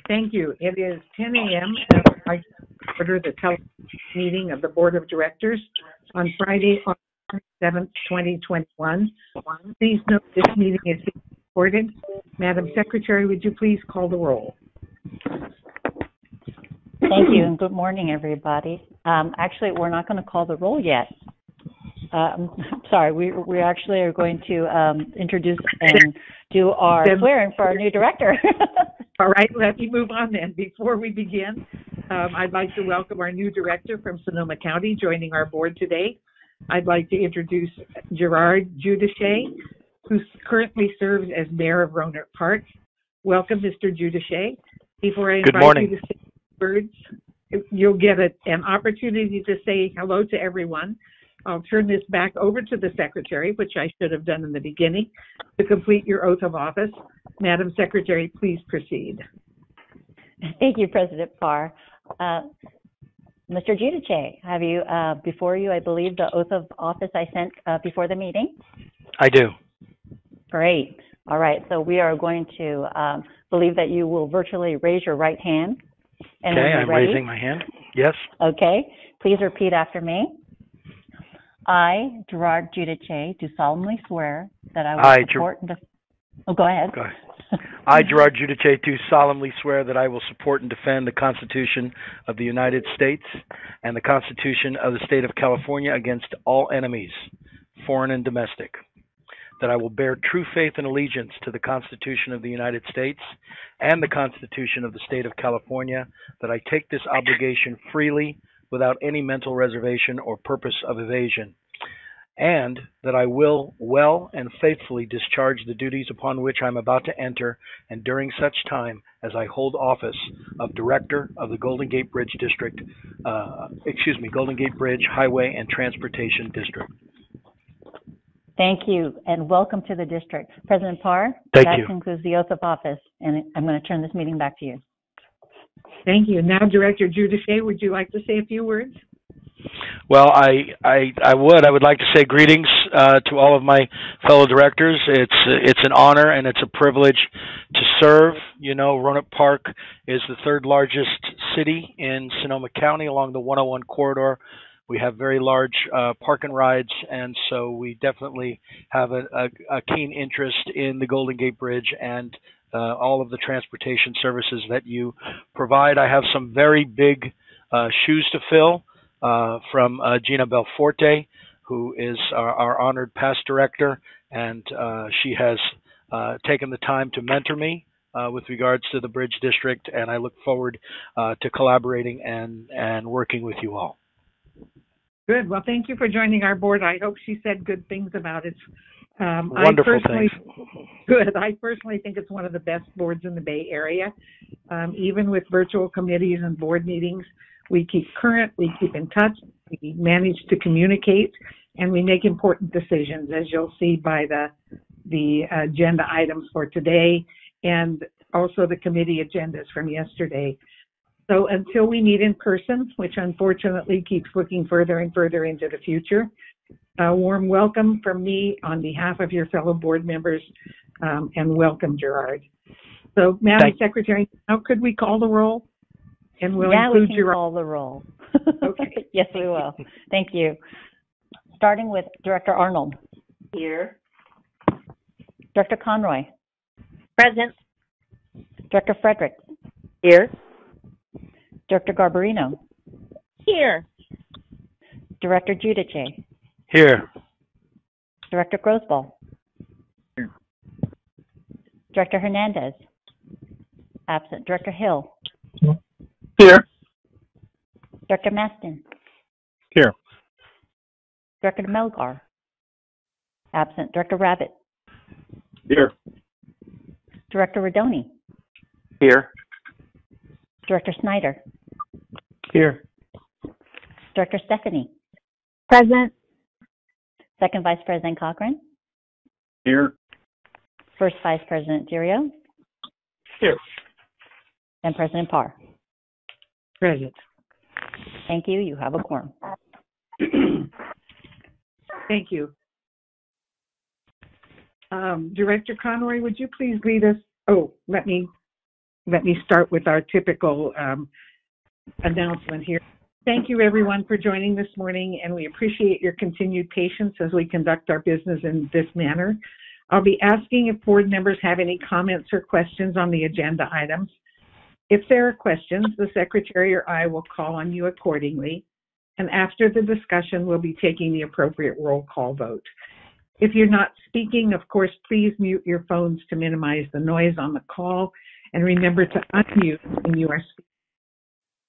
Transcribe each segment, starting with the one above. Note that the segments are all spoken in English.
Thank you. It is 10 a.m. I order the telephone meeting of the Board of Directors on Friday, August 7th, 2021. Please note this meeting is being recorded. Madam Secretary, would you please call the roll? Thank you, and good morning, everybody. Actually, we're not going to call the roll yet. Sorry, we actually are going to introduce and do our swearing for our new director. All right, let me move on then. Before we begin, I'd like to welcome our new director from Sonoma County joining our board today. I'd like to introduce Gerard Giudice, who currently serves as mayor of Rohnert Park. Welcome, Mr. Giudice. Before I invite you to say words, you'll get an opportunity to say hello to everyone. I'll turn this back over to the Secretary, which I should have done in the beginning, to complete your oath of office. Madam Secretary, please proceed. Thank you, President Parr. Mr. Giudice, have you, before you, I believe, the oath of office I sent before the meeting? I do. Great. All right, so we are going to believe that you will virtually raise your right hand. And okay, I'm raising my hand. Yes. Okay. Please repeat after me. I, Gerard Giudice, do solemnly swear that I will support and go ahead. Go ahead. I, Gerard Giudice, do solemnly swear that I will support and defend the Constitution of the United States and the Constitution of the State of California against all enemies, foreign and domestic. That I will bear true faith and allegiance to the Constitution of the United States and the Constitution of the State of California, that I take this obligation freely without any mental reservation or purpose of evasion, and that I will well and faithfully discharge the duties upon which I am about to enter, and during such time as I hold office of Director of the Golden Gate Bridge District, Golden Gate Bridge Highway and Transportation District. Thank you, and welcome to the district. President Parr, that concludes the oath of office, and I'm going to turn this meeting back to you. Thank you. Now, Director Giudice, would you like to say a few words? Well, I would like to say greetings to all of my fellow directors. It's an honor and it's a privilege to serve. You know, Rohnert Park is the third largest city in Sonoma County along the 101 corridor. We have very large park and rides, and so we definitely have a keen interest in the Golden Gate Bridge and all of the transportation services that you provide. I have some very big shoes to fill from Gina Belforte, who is our honored past director, and she has taken the time to mentor me with regards to the Bridge District, and I look forward to collaborating and working with you all. Good. Well, thank you for joining our board. I hope she said good things about it. Wonderful things. Good. I personally think it's one of the best boards in the Bay Area. Even with virtual committees and board meetings, we keep current, we keep in touch, we manage to communicate, and we make important decisions, as you'll see by the agenda items for today and also the committee agendas from yesterday. So until we meet in person, which unfortunately keeps looking further and further into the future, a warm welcome from me on behalf of your fellow board members, and welcome, Gerard. So, Madam Secretary, how could we call the roll? And we'll include we can Gerard. Call the roll. Okay. Yes, we will. Thank you. Starting with Director Arnold. Here. Director Conroy. Present. Director Frederick. Here. Director Garbarino. Here. Director Giudice. Here. Director Grosball. Here. Director Hernandez. Absent. Director Hill. Here. Director Maston. Here. Director Melgar. Absent. Director Rabbit. Here. Director Rodoni. Here. Director Snyder. Here. Director Stephanie. Present. Second Vice President Cochran. Here. First Vice President Dirio. Here. And President Parr. Present. Thank you. You have a quorum. Thank you. Director Conroy, would you please lead us? Oh, let me let me start with our typical announcement here. Thank you, everyone, for joining this morning, and we appreciate your continued patience as we conduct our business in this manner. I'll be asking if board members have any comments or questions on the agenda items. If there are questions, the secretary or I will call on you accordingly, and after the discussion, we'll be taking the appropriate roll call vote. If you're not speaking, of course, please mute your phones to minimize the noise on the call, and remember to unmute when you are speaking.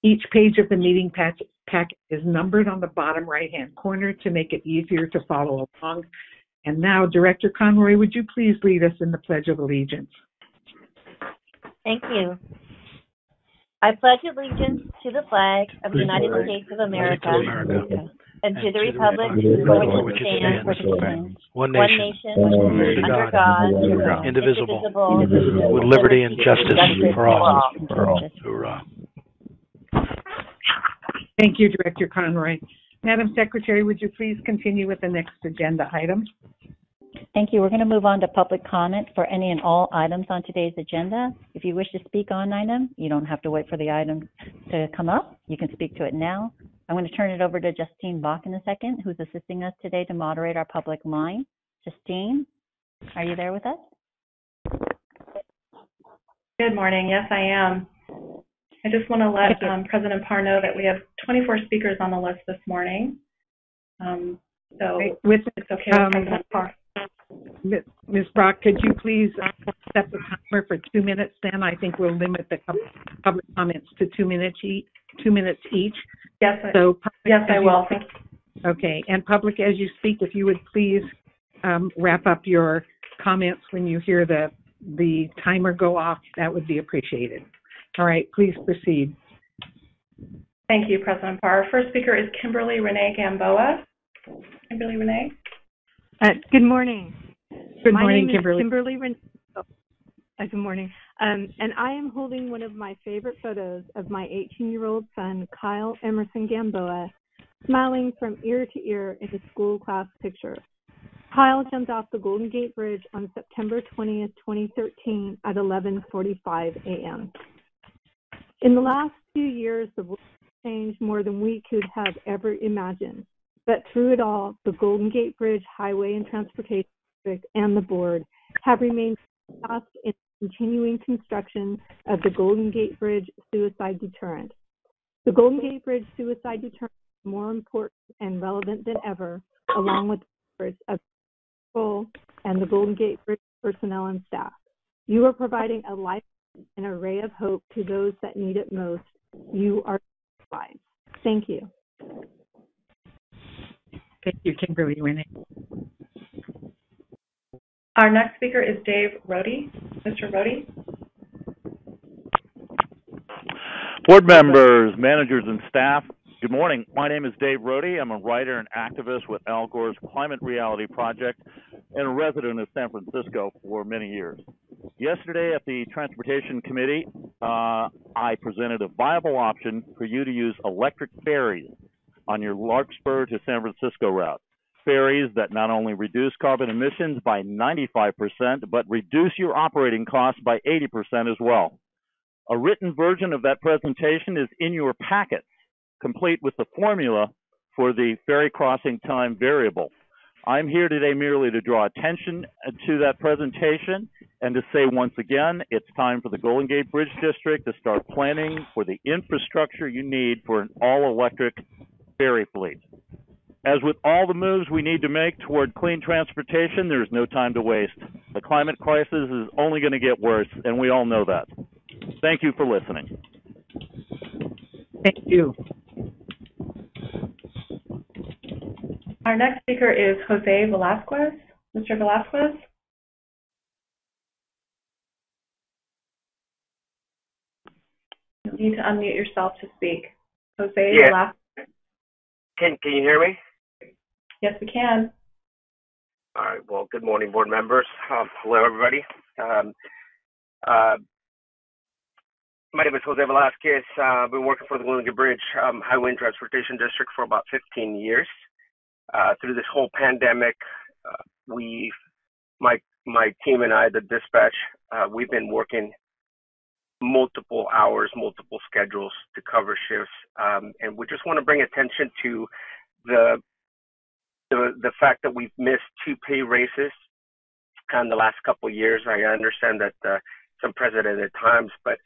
Each page of the meeting packet is numbered on the bottom right-hand corner to make it easier to follow along. And now, Director Conroy, would you please lead us in the Pledge of Allegiance? Thank you. I pledge allegiance to the flag of the United States of America and to the republic for which it stands, one nation, under God, indivisible, with liberty and justice for all. Hoorah. Thank you, Director Conroy. Madam Secretary, would you please continue with the next agenda item? Thank you. We're going to move on to public comment for any and all items on today's agenda. If you wish to speak on an item, you don't have to wait for the item to come up. You can speak to it now. I'm going to turn it over to Justine Bach in a second, who's assisting us today to moderate our public line. Justine, are you there with us? Good morning. Yes, I am. I just want to let President Parr know that we have 24 speakers on the list this morning. So it's okay with President Parr. Ms. Brock, could you please set the timer for 2 minutes then? I think we'll limit the public comments to 2 minutes each. Yes, yes, I will. Thank you. Okay, and public, as you speak, if you would please wrap up your comments when you hear the timer go off, that would be appreciated. All right, please proceed. Thank you, President Parr. Our first speaker is Kimberly Renee Gamboa. Kimberly Renee. Good morning. Good morning, Kimberly. Kimberly Renee. Good morning. And I am holding one of my favorite photos of my 18-year-old son, Kyle Emerson Gamboa, smiling from ear to ear in a school class picture. Kyle jumped off the Golden Gate Bridge on September 20th, 2013 at 11:45 a.m. In the last few years, the world has changed more than we could have ever imagined. But through it all, the Golden Gate Bridge Highway and Transportation District and the board have remained fast in continuing construction of the Golden Gate Bridge suicide deterrent. The Golden Gate Bridge suicide deterrent is more important and relevant than ever, along with the efforts of people and the Golden Gate Bridge personnel and staff. You are providing a life and an array of hope to those that need it most. You are lives. Thank you. Thank you, Kimberly Renee. Our next speaker is Dave Rohde. Mr. Rohde. Board members, managers, and staff, good morning. My name is Dave Rohde. I'm a writer and activist with Al Gore's Climate Reality Project and a resident of San Francisco for many years. Yesterday at the Transportation Committee, I presented a viable option for you to use electric ferries on your Larkspur to San Francisco route. Ferries that not only reduce carbon emissions by 95%, but reduce your operating costs by 80% as well. A written version of that presentation is in your packets, complete with the formula for the ferry crossing time variable. I'm here today merely to draw attention to that presentation and to say once again, it's time for the Golden Gate Bridge District to start planning for the infrastructure you need for an all-electric ferry fleet. As with all the moves we need to make toward clean transportation, there's no time to waste. The climate crisis is only going to get worse, and we all know that. Thank you for listening. Thank you. Our next speaker is Jose Velasquez. Mr. Velasquez. You'll need to unmute yourself to speak. Jose Velasquez. Can you hear me? Yes, we can. All right. Well, good morning, board members. Hello, everybody. My name is Jose Velasquez. I've been working for the Golden Gate Bridge Highway and Transportation District for about 15 years. Through this whole pandemic, my team and I, the dispatch, we've been working multiple hours, multiple schedules to cover shifts. And we just want to bring attention to the fact that we've missed 2 pay raises in the last couple of years. I understand that it's unprecedented times, but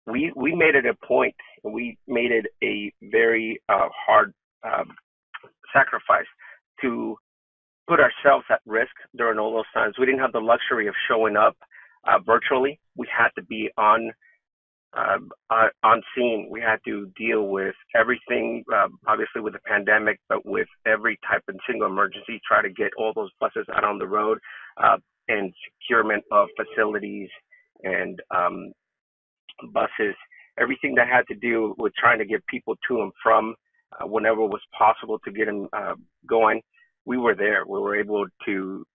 we made it a point, and we made it a very hard sacrifice to put ourselves at risk during all those times. We didn't have the luxury of showing up virtually. We had to be on scene. We had to deal with everything, obviously with the pandemic, but with every type of single emergency, try to get all those buses out on the road, and securement of facilities and buses, everything that had to do with trying to get people to and from whenever it was possible to get them going. We were there. We were able to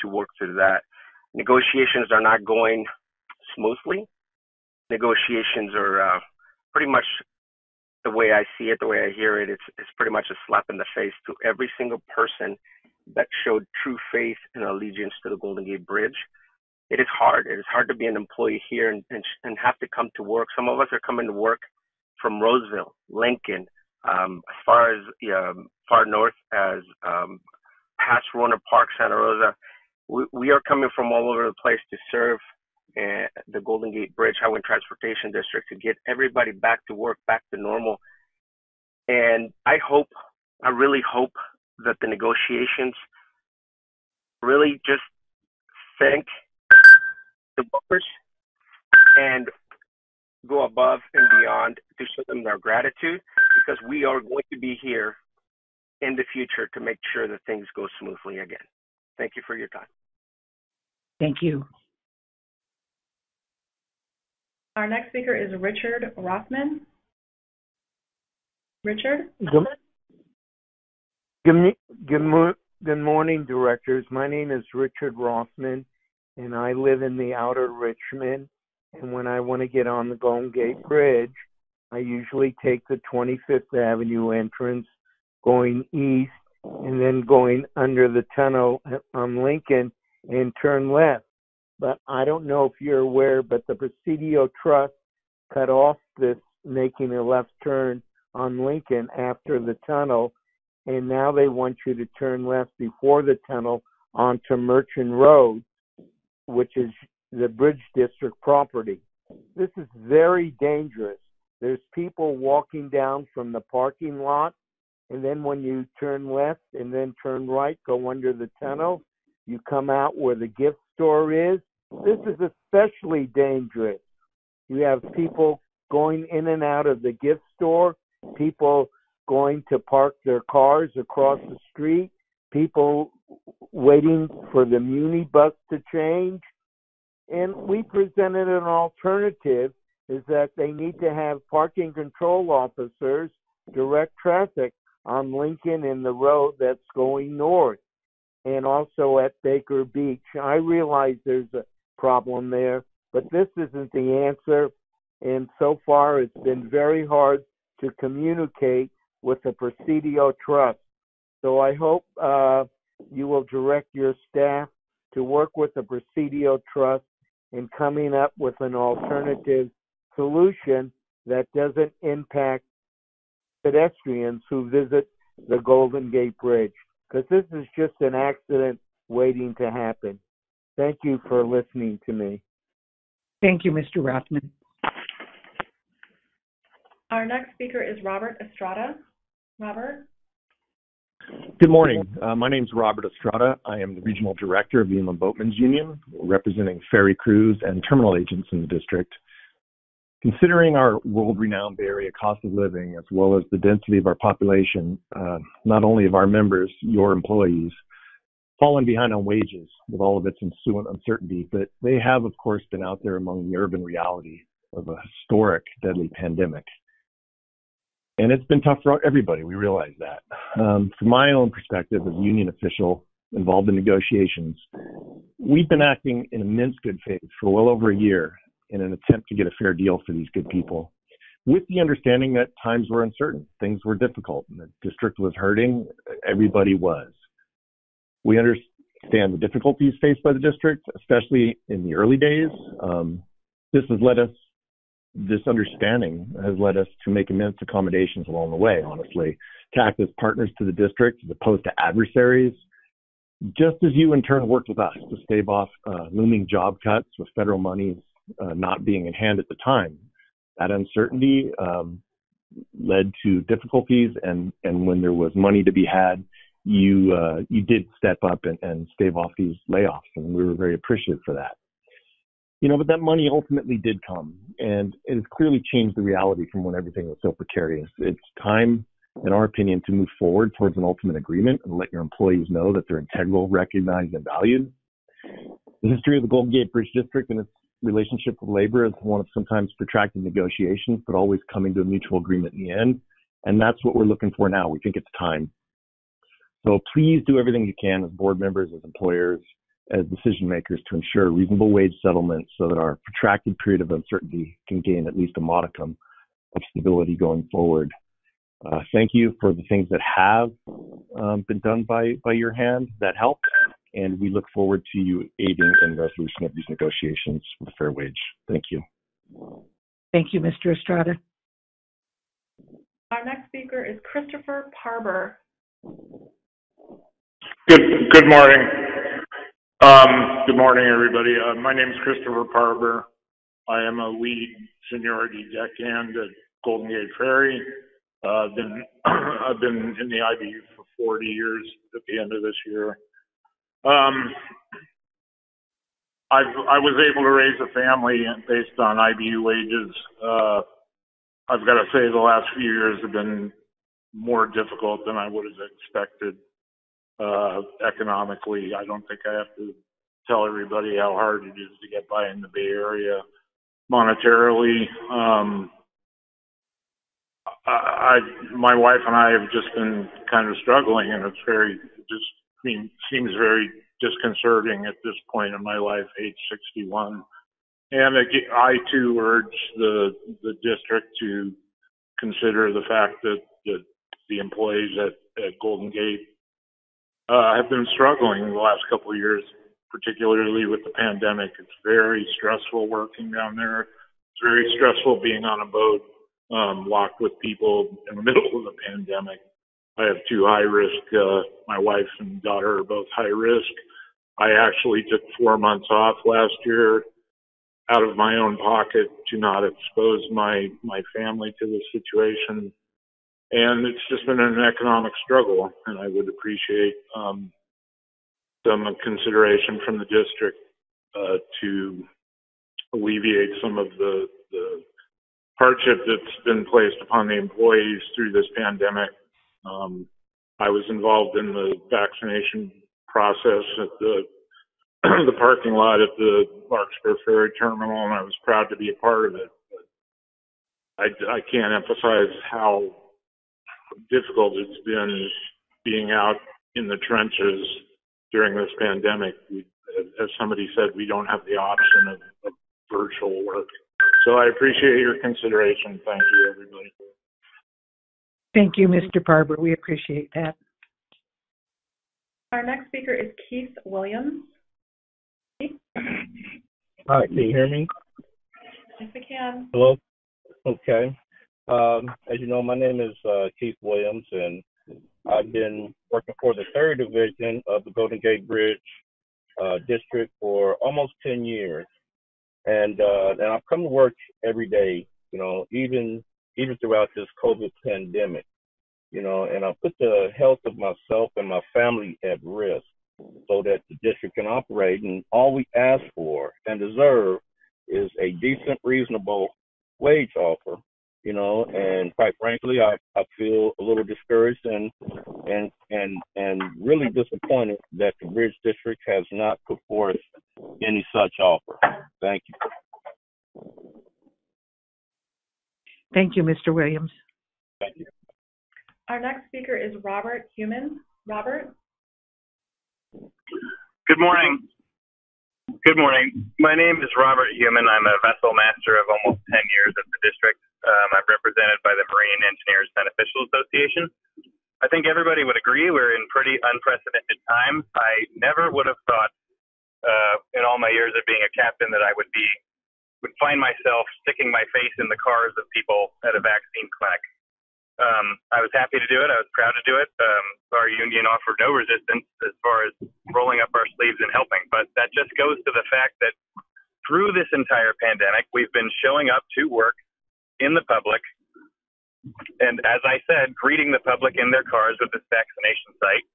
work through that. Negotiations are not going smoothly. Negotiations are pretty much the way I see it, the way I hear it. It's pretty much a slap in the face to every single person that showed true faith and allegiance to the Golden Gate Bridge. It is hard. It is hard to be an employee here and have to come to work. Some of us are coming to work from Roseville, Lincoln, as far as far north as past Roanoke Park, Santa Rosa. We are coming from all over the place to serve the Golden Gate Bridge Highway and Transportation District to get everybody back to work, back to normal. And I really hope that the negotiations really just thank the workers and go above and beyond to show them their gratitude, because we are going to be here in the future to make sure that things go smoothly again. Thank you for your time. Thank you. Our next speaker is Richard Rathman. Richard? Good morning, directors. My name is Richard Rothman, and I live in the outer Richmond. And when I want to get on the Golden Gate Bridge, I usually take the 25th Avenue entrance going east and then going under the tunnel on Lincoln and turn left. But I don't know if you're aware, but the Presidio Trust cut off this making a left turn on Lincoln after the tunnel, and now they want you to turn left before the tunnel onto Merchant Road, which is the Bridge District property. This is very dangerous. There's people walking down from the parking lot, and then when you turn left and then turn right, go under the tunnel, you come out where the gift store is. This is especially dangerous. You have people going in and out of the gift store, people going to park their cars across the street, people waiting for the Muni bus to change. And we presented an alternative, is that they need to have parking control officers direct traffic on Lincoln and the road that's going north, and also at Baker Beach. I realize there's a problem there, but this isn't the answer. And so far, it's been very hard to communicate with the Presidio Trust. So I hope you will direct your staff to work with the Presidio Trust in coming up with an alternative solution that doesn't impact pedestrians who visit the Golden Gate Bridge, because this is just an accident waiting to happen. Thank you for listening to me. Thank you, Mr. Rathman. Our next speaker is Robert Estrada. Robert? Good morning. My name is Robert Estrada. I am the Regional Director of the Inland Boatmen's Union, representing ferry crews and terminal agents in the district. Considering our world-renowned Bay Area cost of living, as well as the density of our population, not only of our members, your employees, fallen behind on wages with all of its ensuing uncertainty, but they have, of course, been out there among the urban reality of a historic, deadly pandemic. And it's been tough for everybody. We realize that. From my own perspective as a union official involved in negotiations, we've been acting in immense good faith for well over a year in an attempt to get a fair deal for these good people, with the understanding that times were uncertain, things were difficult, and the district was hurting. Everybody was. We understand the difficulties faced by the district, especially in the early days. This has led us this understanding has led us to make immense accommodations along the way, honestly, to act as partners to the district as opposed to adversaries, just as you in turn worked with us to stave off looming job cuts with federal monies not being in hand at the time. That uncertainty led to difficulties, and when there was money to be had, you did step up and stave off these layoffs, and we were very appreciative for that. But that money ultimately did come, and it has clearly changed the reality from when everything was so precarious. It's time, in our opinion, to move forward towards an ultimate agreement and let your employees know that they're integral, recognized, and valued. The history of the Golden Gate Bridge District and its relationship with labor is one of sometimes protracted negotiations, but always coming to a mutual agreement in the end. And that's what we're looking for now. We think it's time. So please do everything you can as board members, as employers, as decision makers to ensure reasonable wage settlement so that our protracted period of uncertainty can gain at least a modicum of stability going forward. Thank you for the things that have been done by your hand that helped, and we look forward to you aiding in resolution of these negotiations with a fair wage. Thank you. Thank you, Mr. Estrada. Our next speaker is Christopher Barber. Good morning. Good morning, everybody. My name is Christopher Barber. I am a lead seniority deckhand at Golden Gate Ferry. I've been in the IBU for 40 years at the end of this year. I was able to raise a family based on IBU wages. I've got to say the last few years have been more difficult than I would have expected economically. I don't think I have to tell everybody how hard it is to get by in the Bay Area monetarily. My wife and I have just been kind of struggling, and seems very disconcerting at this point in my life, age 61. And I too urge the district to consider the fact that the employees at Golden Gate have been struggling the last couple of years, particularly with the pandemic. It's very stressful working down there. It's very stressful being on a boat locked with people in the middle of the pandemic. I have two high risk, my wife and daughter are both high risk. I actually took 4 months off last year out of my own pocket to not expose my family to this situation. And it's just been an economic struggle, and I would appreciate some consideration from the district to alleviate some of the hardship that's been placed upon the employees through this pandemic. I was involved in the vaccination process at the parking lot at the Larkspur Ferry Terminal, and I was proud to be a part of it. But I can't emphasize how difficult it's been being out in the trenches during this pandemic. As somebody said, we don't have the option of virtual work. So I appreciate your consideration. Thank you, everybody. Thank you, Mr. Barber. We appreciate that. Our next speaker is Keith Williams. Hi, can you hear me? Yes, we can. Hello? Okay. As you know, my name is Keith Williams, and I've been working for the 3rd Division of the Golden Gate Bridge District for almost 10 years. And I've come to work every day, even throughout this COVID pandemic, and I put the health of myself and my family at risk so that the district can operate. And all we ask for and deserve is a decent, reasonable wage offer, and quite frankly, I feel a little discouraged and really disappointed that the Bridge District has not put forth any such offer. Thank you. Thank you, Mr. Williams. Thank you. Our next speaker is Robert Heumann. Robert? Good morning. Good morning. My name is Robert Heumann. I'm a vessel master of almost 10 years at the district. I'm represented by the Marine Engineers Beneficial Association. I think everybody would agree we're in pretty unprecedented times. I never would have thought in all my years of being a captain that I would find myself sticking my face in the cars of people at a vaccine clinic. I was happy to do it. I was proud to do it. Our union offered no resistance as far as rolling up our sleeves and helping. But that just goes to the fact that through this entire pandemic, we've been showing up to work in the public. And as I said, greeting the public in their cars with this vaccination site.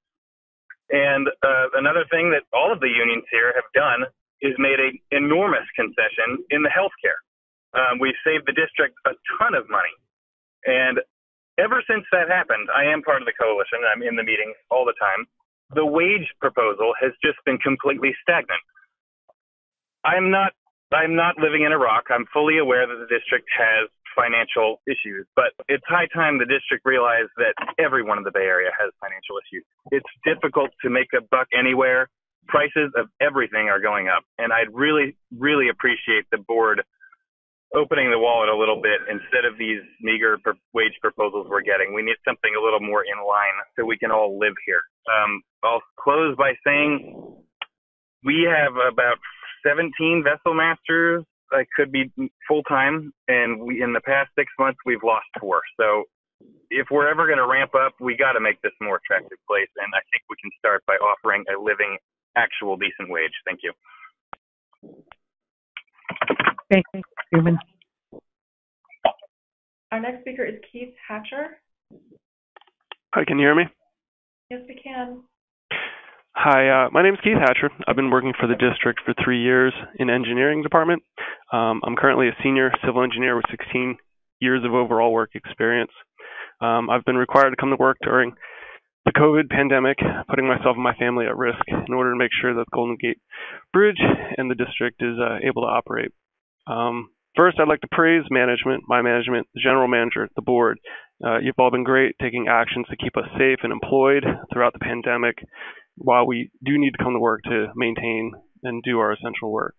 And another thing that all of the unions here have done is made an enormous concession in the healthcare. We've saved the district a ton of money. And ever since that happened, I am part of the coalition. I'm in the meetings all the time. The wage proposal has just been completely stagnant. I'm not living in a rock. I'm fully aware that the district has financial issues, but it's high time the district realized that everyone in the Bay Area has financial issues. It's difficult to make a buck anywhere. Prices of everything are going up, and I'd really, really appreciate the board opening the wallet a little bit instead of these meager wage proposals we're getting. We need something a little more in line so we can all live here. I'll close by saying we have about 17 vessel masters that could be full-time, and in the past 6 months, we've lost 4. So if we're ever going to ramp up, we got to make this a more attractive place, and I think we can start by offering a living, actual decent wage. Thank you. Thank you, Heumann. Our next speaker is Keith Hatcher. Hi, can you hear me? Yes, we can. Hi, my name is Keith Hatcher. I've been working for the district for 3 years in engineering department. I'm currently a senior civil engineer with 16 years of overall work experience. I've been required to come to work during the COVID pandemic, putting myself and my family at risk in order to make sure that the Golden Gate Bridge and the district is able to operate. First, I'd like to praise management, my management, the general manager, the board. You've all been great taking actions to keep us safe and employed throughout the pandemic, while we do need to come to work to maintain and do our essential work.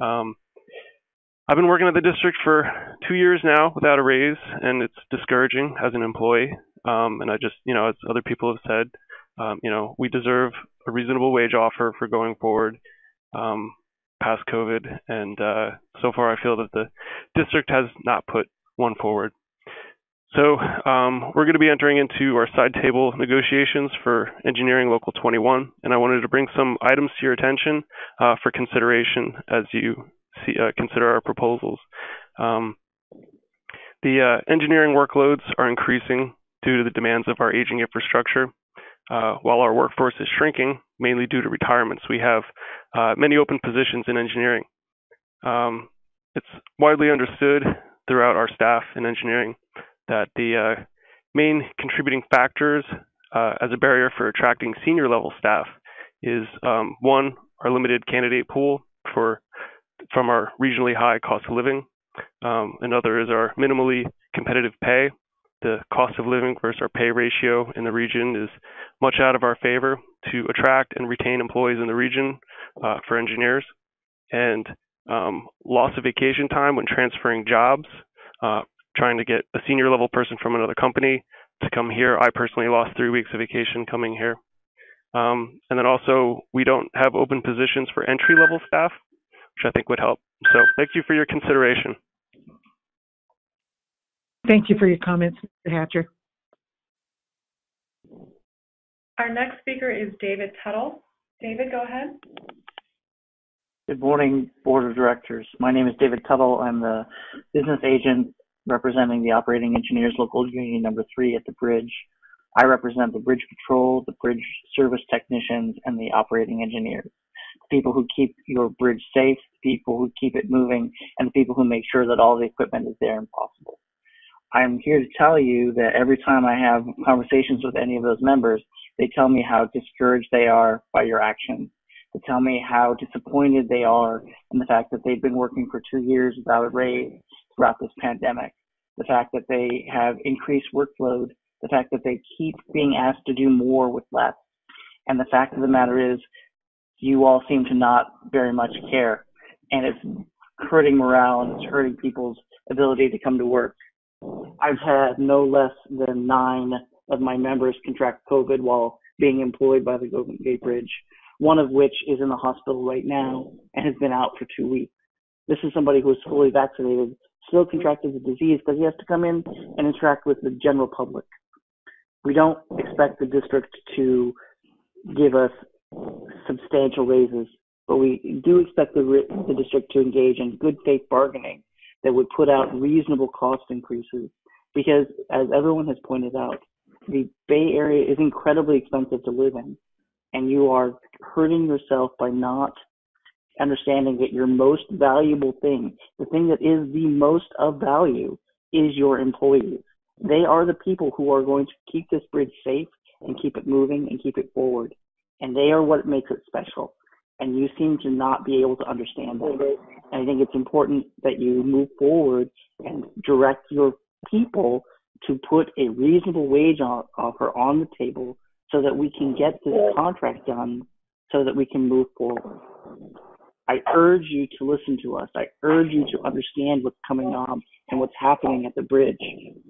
I've been working at the district for 2 years now without a raise, and it's discouraging as an employee. And I just, as other people have said, we deserve a reasonable wage offer for going forward past COVID. And so far, I feel that the district has not put one forward. So we're going to be entering into our side table negotiations for Engineering Local 21, and I wanted to bring some items to your attention for consideration as you consider our proposals. The engineering workloads are increasing due to the demands of our aging infrastructure. While our workforce is shrinking, mainly due to retirements, we have many open positions in engineering. It's widely understood throughout our staff in engineering that the main contributing factors as a barrier for attracting senior level staff is one, our limited candidate pool from our regionally high cost of living. Another is our minimally competitive pay. The cost of living versus our pay ratio in the region is much out of our favor to attract and retain employees in the region for engineers. And loss of vacation time when transferring jobs, trying to get a senior level person from another company to come here. I personally lost 3 weeks of vacation coming here. And then also, we don't have open positions for entry level staff, which I think would help. So thank you for your consideration. Thank you for your comments, Mr. Hatcher. Our next speaker is David Cuddle. David, go ahead. Good morning, Board of Directors. My name is David Cuddle. I'm the business agent representing the Operating Engineers Local Union Number 3 at the bridge. I represent the Bridge Patrol, the Bridge Service Technicians, and the Operating Engineers. The people who keep your bridge safe, the people who keep it moving, and the people who make sure that all the equipment is there and possible. I'm here to tell you that every time I have conversations with any of those members, they tell me how discouraged they are by your actions. They tell me how disappointed they are in the fact that they've been working for 2 years without a raise throughout this pandemic, the fact that they have increased workload, the fact that they keep being asked to do more with less. And the fact of the matter is, you all seem to not very much care. And it's hurting morale and it's hurting people's ability to come to work. I've had no less than 9 of my members contract COVID while being employed by the Golden Gate Bridge, one of which is in the hospital right now and has been out for 2 weeks. This is somebody who is fully vaccinated, still contracted the disease because he has to come in and interact with the general public. We don't expect the district to give us substantial raises, but we do expect the district to engage in good faith bargaining that would put out reasonable cost increases. Because, as everyone has pointed out, the Bay Area is incredibly expensive to live in, and you are hurting yourself by not understanding that your most valuable thing, the thing that is the most of value, is your employees. They are the people who are going to keep this bridge safe and keep it moving and keep it forward. And they are what makes it special. And you seem to not be able to understand that. And I think it's important that you move forward and direct your people to put a reasonable wage offer on the table so that we can get this contract done so that we can move forward. I urge you to listen to us. I urge you to understand what's coming on and what's happening at the bridge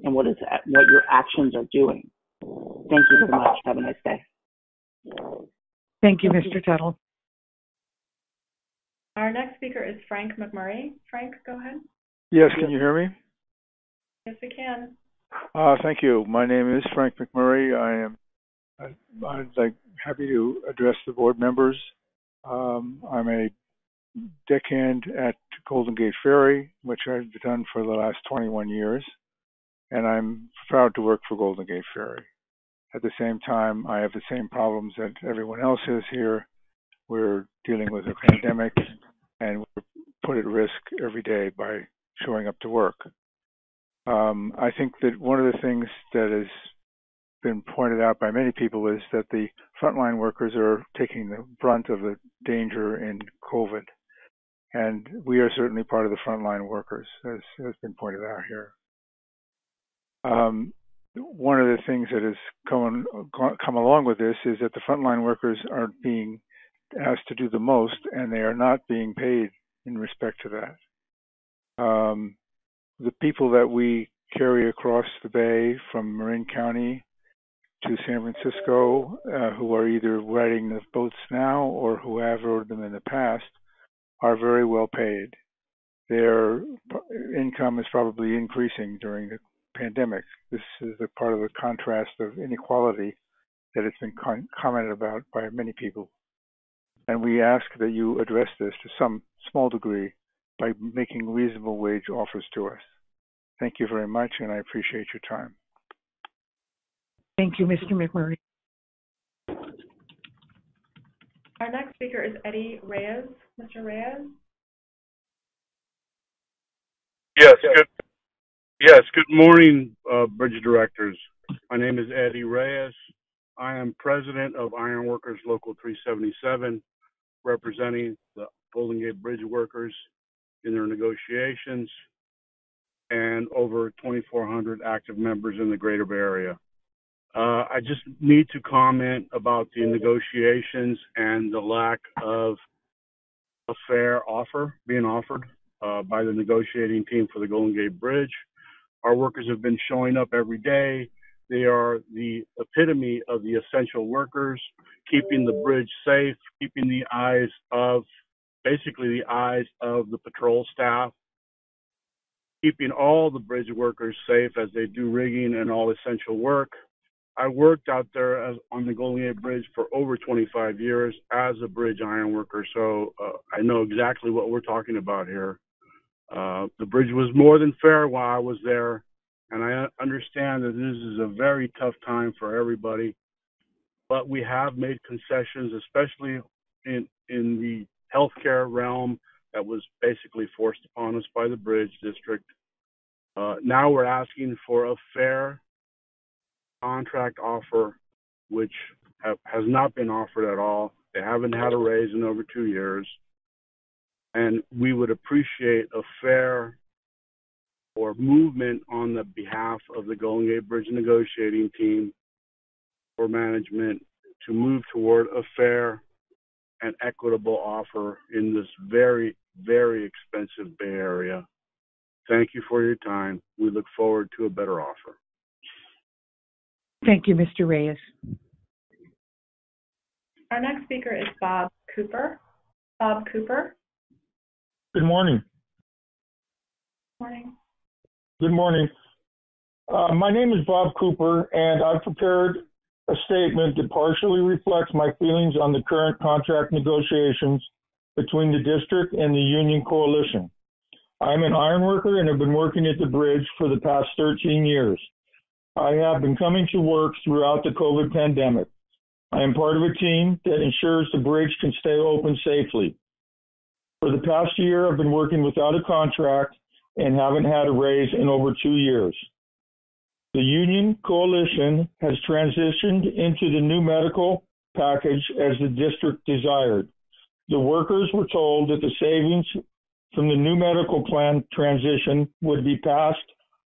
and what your actions are doing. Thank you very much. Have a nice day. Thank you, Mr. Tuttle. Our next speaker is Frank McMurray. Frank, go ahead. Yes, can you hear me? Yes, we can. Thank you. My name is Frank McMurray. I'm happy to address the board members. I'm a deckhand at Golden Gate Ferry, which I've done for the last 21 years, and I'm proud to work for Golden Gate Ferry. At the same time, I have the same problems that everyone else has here. We're dealing with a pandemic, and we're put at risk every day by showing up to work. I think that one of the things that has been pointed out by many people is that the frontline workers are taking the brunt of the danger in COVID. And we are certainly part of the frontline workers, as has been pointed out here. One of the things that has come along with this is that the frontline workers are being asked to do the most, and they are not being paid in respect to that. The people that we carry across the bay from Marin County to San Francisco, who are either riding the boats now or who have rode them in the past, are very well paid. Their income is probably increasing during the pandemic. This is a part of the contrast of inequality that has been commented about by many people. And we ask that you address this to some small degree by making reasonable wage offers to us. Thank you very much, and I appreciate your time. Thank you, Mr. McMurray. Our next speaker is Eddie Reyes. Mr. Reyes? Yes, good morning, Bridge Directors. My name is Eddie Reyes. I am president of Iron Workers Local 377, representing the Golden Gate Bridge workers in their negotiations, and over 2,400 active members in the greater Bay Area. I just need to comment about the negotiations and the lack of a fair offer being offered by the negotiating team for the Golden Gate Bridge. Our workers have been showing up every day. They are the epitome of the essential workers, keeping the bridge safe, keeping the eyes of the patrol staff, keeping all the bridge workers safe as they do rigging and all essential work. I worked out there on the Golden Gate Bridge for over 25 years as a bridge iron worker, so I know exactly what we're talking about here. The bridge was more than fair while I was there, and I understand that this is a very tough time for everybody, but we have made concessions, especially in the healthcare realm that was basically forced upon us by the bridge district. Now we're asking for a fair contract offer, which has not been offered at all. They haven't had a raise in over 2 years. And we would appreciate a fair or movement on the behalf of the Golden Gate Bridge negotiating team or management to move toward a fair and equitable offer in this very, very expensive Bay Area. Thank you for your time. We look forward to a better offer. Thank you, Mr. Reyes. Our next speaker is Bob Cooper. Bob Cooper. Good morning. Morning. Good morning. My name is Bob Cooper, and I've prepared a statement that partially reflects my feelings on the current contract negotiations between the district and the union coalition. I'm an ironworker and have been working at the bridge for the past 13 years. I have been coming to work throughout the COVID pandemic. I am part of a team that ensures the bridge can stay open safely. For the past year, I've been working without a contract and haven't had a raise in over 2 years. The union coalition has transitioned into the new medical package as the district desired. The workers were told that the savings from the new medical plan transition would be passed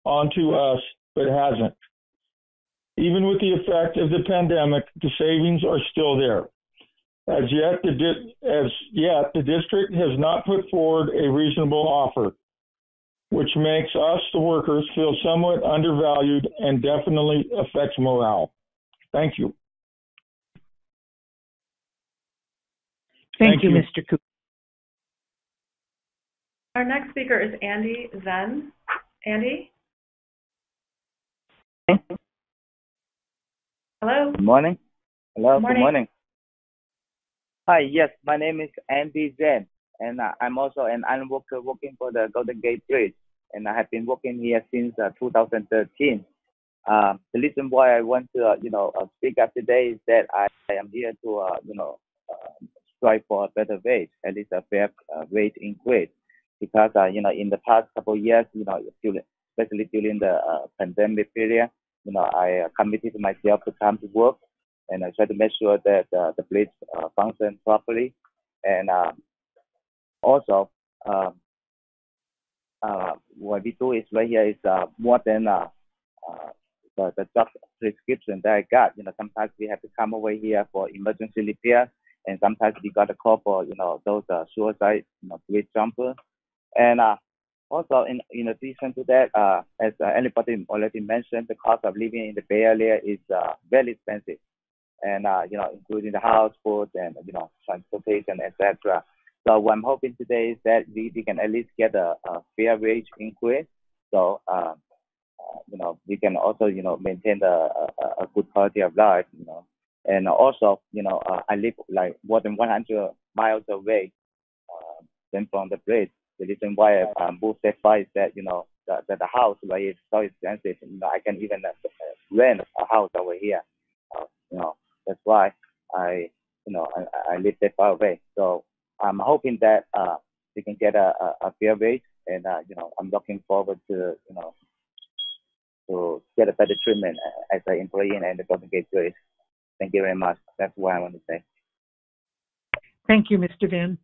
on to us, but hasn't. Even with the effect of the pandemic, the savings are still there. As yet, the district has not put forward a reasonable offer, which makes us, the workers, feel somewhat undervalued and definitely affects morale. Thank you. Thank you, Mr. Cooper. Our next speaker is Andy Zen. Andy? Hello? Good morning. Hello, Good morning. Good morning. Hi, yes, my name is Andy Zen, and I'm also an iron worker working for the Golden Gate Bridge, and I have been working here since 2013. The reason why I want to, speak up today is that I am here to, strive for a better wage, at least a fair wage increase, because, in the past couple of years, especially during the pandemic period, I committed myself to come to work, and I try to make sure that the bridge functions properly. And also, what we do is right here is more than the job prescription that I got. Sometimes we have to come over here for emergency repair, and sometimes we got a call for those suicide bridge jumper. And also, in addition to that, as anybody already mentioned, the cost of living in the Bay Area is very expensive, and including the house, food, and transportation, etc. So what I'm hoping today is that we can at least get a fair wage increase, so we can also maintain a good quality of life. And also I live like more than 100 miles away then from the bridge. The reason why I moved that far is that that the house right is so expensive. I can even rent a house over here. That's why I live that far away. So I'm hoping that we can get a fair wage, and I'm looking forward to to get a better treatment as an employee and the Golden Gate Bridge. Thank you very much. That's what I want to say. Thank you, Mr. Vin.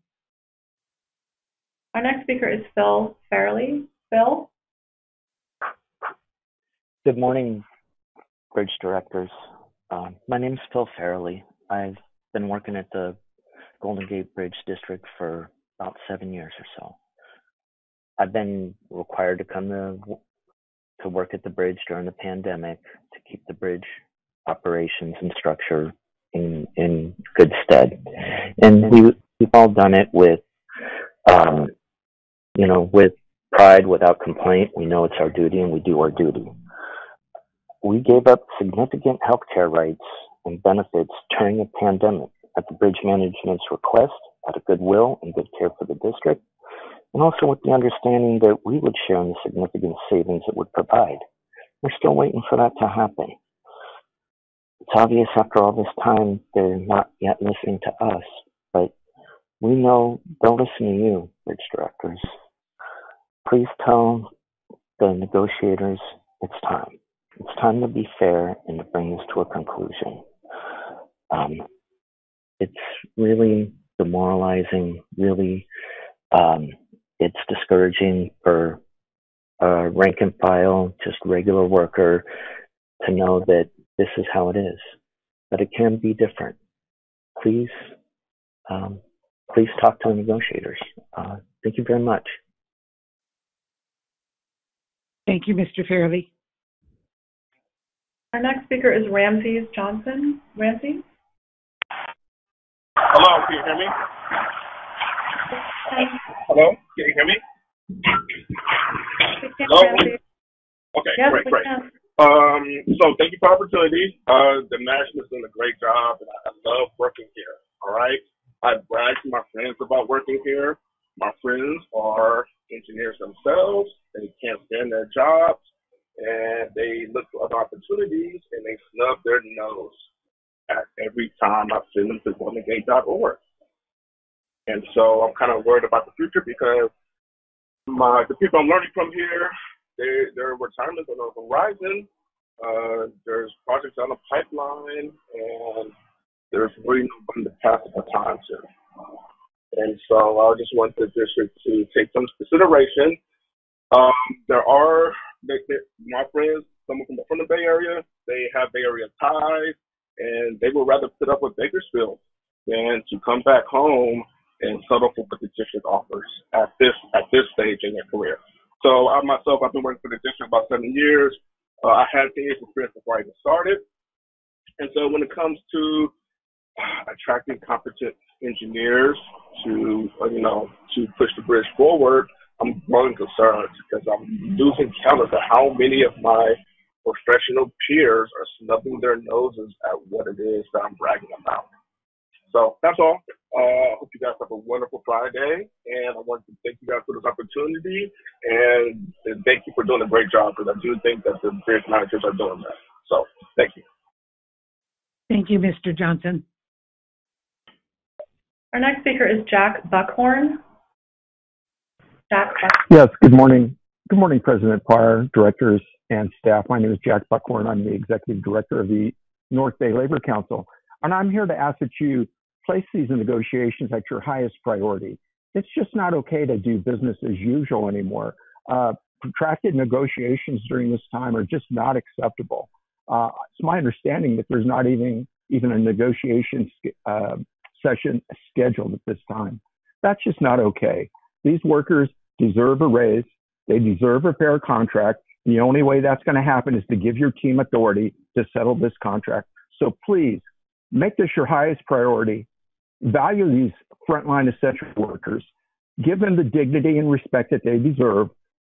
Our next speaker is Phil Fairley. Phil? Good morning, Bridge Directors. My name is Phil Fairley. I've been working at the Golden Gate Bridge District for about 7 years or so. I've been required to come to work at the bridge during the pandemic to keep the bridge operations and structure in good stead. And we've all done it with with pride, without complaint. We know it's our duty and we do our duty. We gave up significant healthcare rights and benefits during a pandemic at the bridge management's request, out of goodwill and good care for the district, and also with the understanding that we would share in the significant savings it would provide. We're still waiting for that to happen. It's obvious after all this time they're not yet listening to us, but we know they'll listen to you, Bridge Directors. Please tell the negotiators it's time. It's time to be fair and to bring this to a conclusion. It's really demoralizing, really, it's discouraging for a rank and file, just regular worker to know that this is how it is, but it can be different. Please talk to the negotiators. Thank you very much. Thank you, Mr. Fairley. Our next speaker is Ramses Johnson. Ramses? Hello, can you hear me? Hello, can you hear me? Hello? Yes, great, we great. can. So thank you for the opportunity. The management's doing a great job, and I love working here. All right. I brag to my friends about working here. My friends are engineers themselves. They can't stand their jobs, and they look for other opportunities, and they snub their nose at every time I send them to GoldenGate.org. And so I'm kind of worried about the future because the people I'm learning from here, their retirements on the horizon. There's projects on the pipeline, and there's really no one to pass the baton to. And so I just want the district to take some consideration. There are my friends, someone from the Bay Area, they have Bay Area ties, and they would rather put up with Bakersfield than to come back home and settle for what the district offers at this stage in their career. So I myself, I've been working for the district about 7 years. I had 10 years experience before I even started. And so when it comes to attracting competent engineers to push the bridge forward, I'm growing concerned because I'm losing count of how many of my professional peers are snubbing their noses at what it is that I'm bragging about. So that's all. I hope you guys have a wonderful Friday, and I want to thank you guys for this opportunity, and thank you for doing a great job, because I do think that the bridge managers are doing that. So thank you. Thank you, Mr. Johnson. Our next speaker is Jack Buckhorn. Jack Buckhorn. Yes, good morning. Good morning, President Parr, directors, and staff. My name is Jack Buckhorn. I'm the executive director of the North Bay Labor Council, and I'm here to ask that you place these negotiations at your highest priority. It's just not okay to do business as usual anymore. Protracted negotiations during this time are just not acceptable. It's my understanding that there's not even a negotiation session scheduled at this time. That's just not okay. These workers deserve a raise. They deserve a fair contract. The only way that's going to happen is to give your team authority to settle this contract. So please make this your highest priority. Value these frontline essential workers. Give them the dignity and respect that they deserve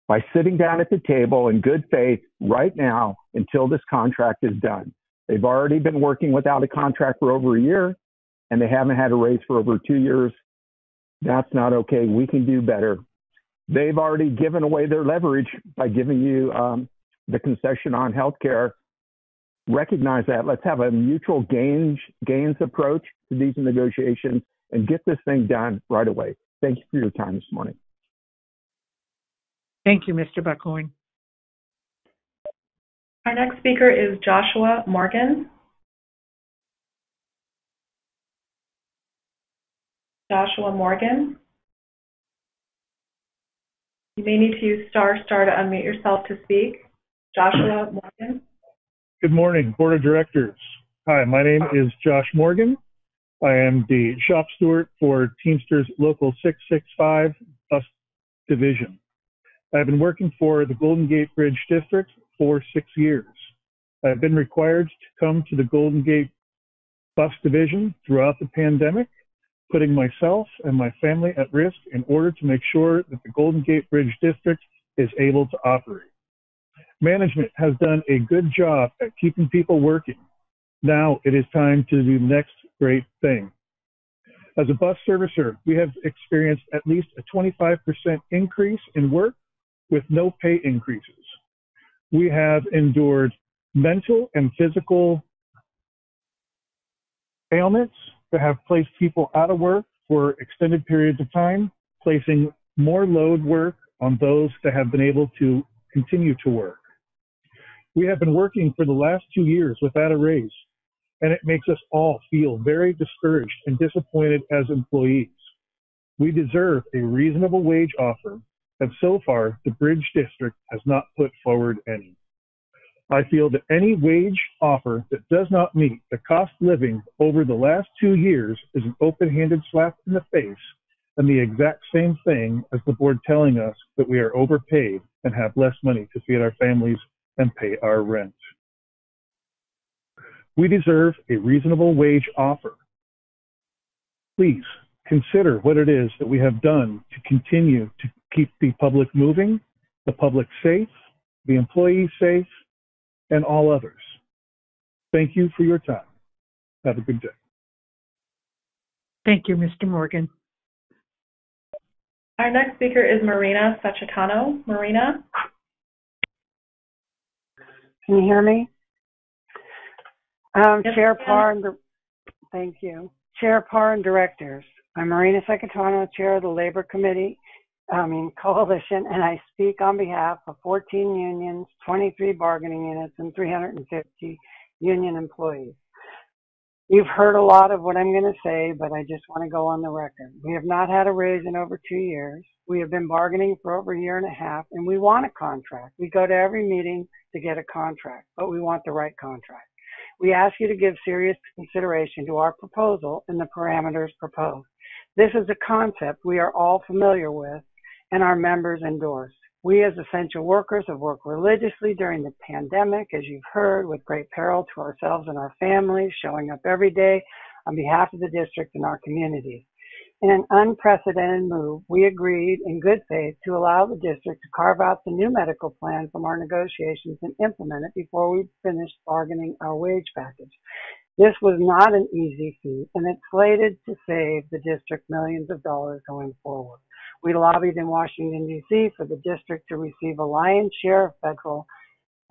by sitting down at the table in good faith right now until this contract is done. They've already been working without a contract for over a year, and they haven't had a raise for over 2 years. That's not okay. We can do better. They've already given away their leverage by giving you the concession on health care. Recognize that. Let's have a mutual gains approach to these negotiations and get this thing done right away. Thank you for your time this morning. Thank you, Mr. Buckhorn. Our next speaker is Joshua Morgan. Joshua Morgan. You may need to use ** to unmute yourself to speak. Joshua Morgan. Good morning, Board of Directors. Hi, my name is Josh Morgan. I am the shop steward for Teamsters Local 665 Bus Division. I've been working for the Golden Gate Bridge District for 6 years. I've been required to come to the Golden Gate Bus Division throughout the pandemic, putting myself and my family at risk in order to make sure that the Golden Gate Bridge District is able to operate. Management has done a good job at keeping people working. Now it is time to do the next great thing. As a bus servicer, we have experienced at least a 25% increase in work with no pay increases. We have endured mental and physical ailments that have placed people out of work for extended periods of time, placing more load work on those that have been able to continue to work. We have been working for the last 2 years without a raise, and it makes us all feel very discouraged and disappointed as employees. We deserve a reasonable wage offer, and so far, the Bridge District has not put forward any. I feel that any wage offer that does not meet the cost of living over the last 2 years is an open-handed slap in the face and the exact same thing as the board telling us that we are overpaid and have less money to feed our families and pay our rent. We deserve a reasonable wage offer. Please consider what it is that we have done to continue to keep the public moving, the public safe, the employees safe, and all others. Thank you for your time. Have a good day. Thank you, Mr. Morgan. Our next speaker is Marina Feccano. Marina? Can you hear me? Yes, Chair Parr and thank you. Chair Parr and directors. I'm Marina Feccano, Chair of the Labor Coalition, and I speak on behalf of 14 unions, 23 bargaining units, and 350 union employees. You've heard a lot of what I'm going to say, but I just want to go on the record. We have not had a raise in over 2 years. We have been bargaining for over a year and a half, and we want a contract. We go to every meeting to get a contract, but we want the right contract. We ask you to give serious consideration to our proposal and the parameters proposed. This is a concept we are all familiar with and our members endorse. We as essential workers have worked religiously during the pandemic, as you've heard, with great peril to ourselves and our families, showing up every day on behalf of the district and our communities. In an unprecedented move, we agreed in good faith to allow the district to carve out the new medical plan from our negotiations and implement it before we finished bargaining our wage package. This was not an easy feat, and it's slated to save the district millions of dollars going forward. We lobbied in Washington, D.C. for the district to receive a lion's share of federal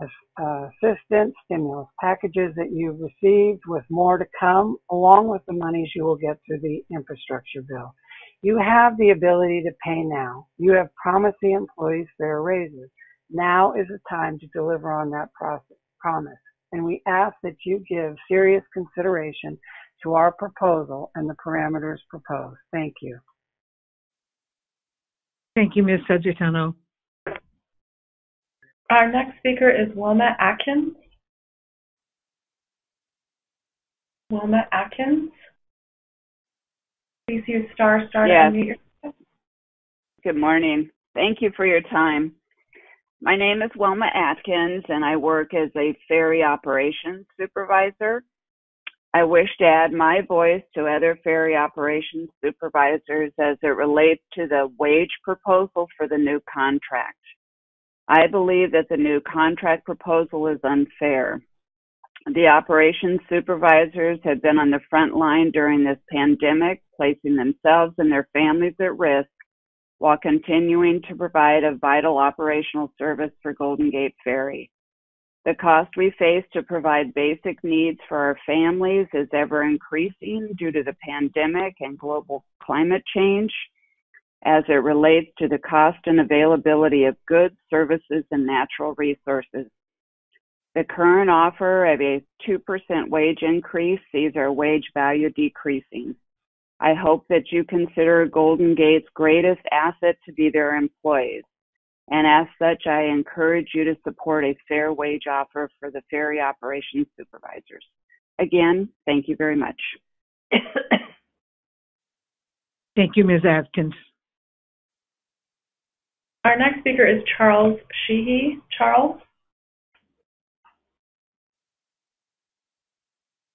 assistance, stimulus packages that you've received, with more to come, along with the monies you will get through the infrastructure bill. You have the ability to pay now. You have promised the employees fair raises. Now is the time to deliver on that promise, and we ask that you give serious consideration to our proposal and the parameters proposed. Thank you. Thank you, Ms. Feccano. Our next speaker is Wilma Adkins. Wilma Adkins. Please use star to unmute yourself. Good morning. Thank you for your time. My name is Wilma Adkins, and I work as a ferry operations supervisor. I wish to add my voice to other ferry operations supervisors as it relates to the wage proposal for the new contract. I believe that the new contract proposal is unfair. The operations supervisors have been on the front line during this pandemic, placing themselves and their families at risk while continuing to provide a vital operational service for Golden Gate Ferry. The cost we face to provide basic needs for our families is ever increasing due to the pandemic and global climate change as it relates to the cost and availability of goods, services, and natural resources. The current offer of a 2% wage increase sees our wage value decreasing. I hope that you consider Golden Gate's greatest asset to be their employees. And as such, I encourage you to support a fair wage offer for the ferry operations supervisors. Again, thank you very much. Thank you, Ms. Adkins. Our next speaker is Charles Sheehan. Charles?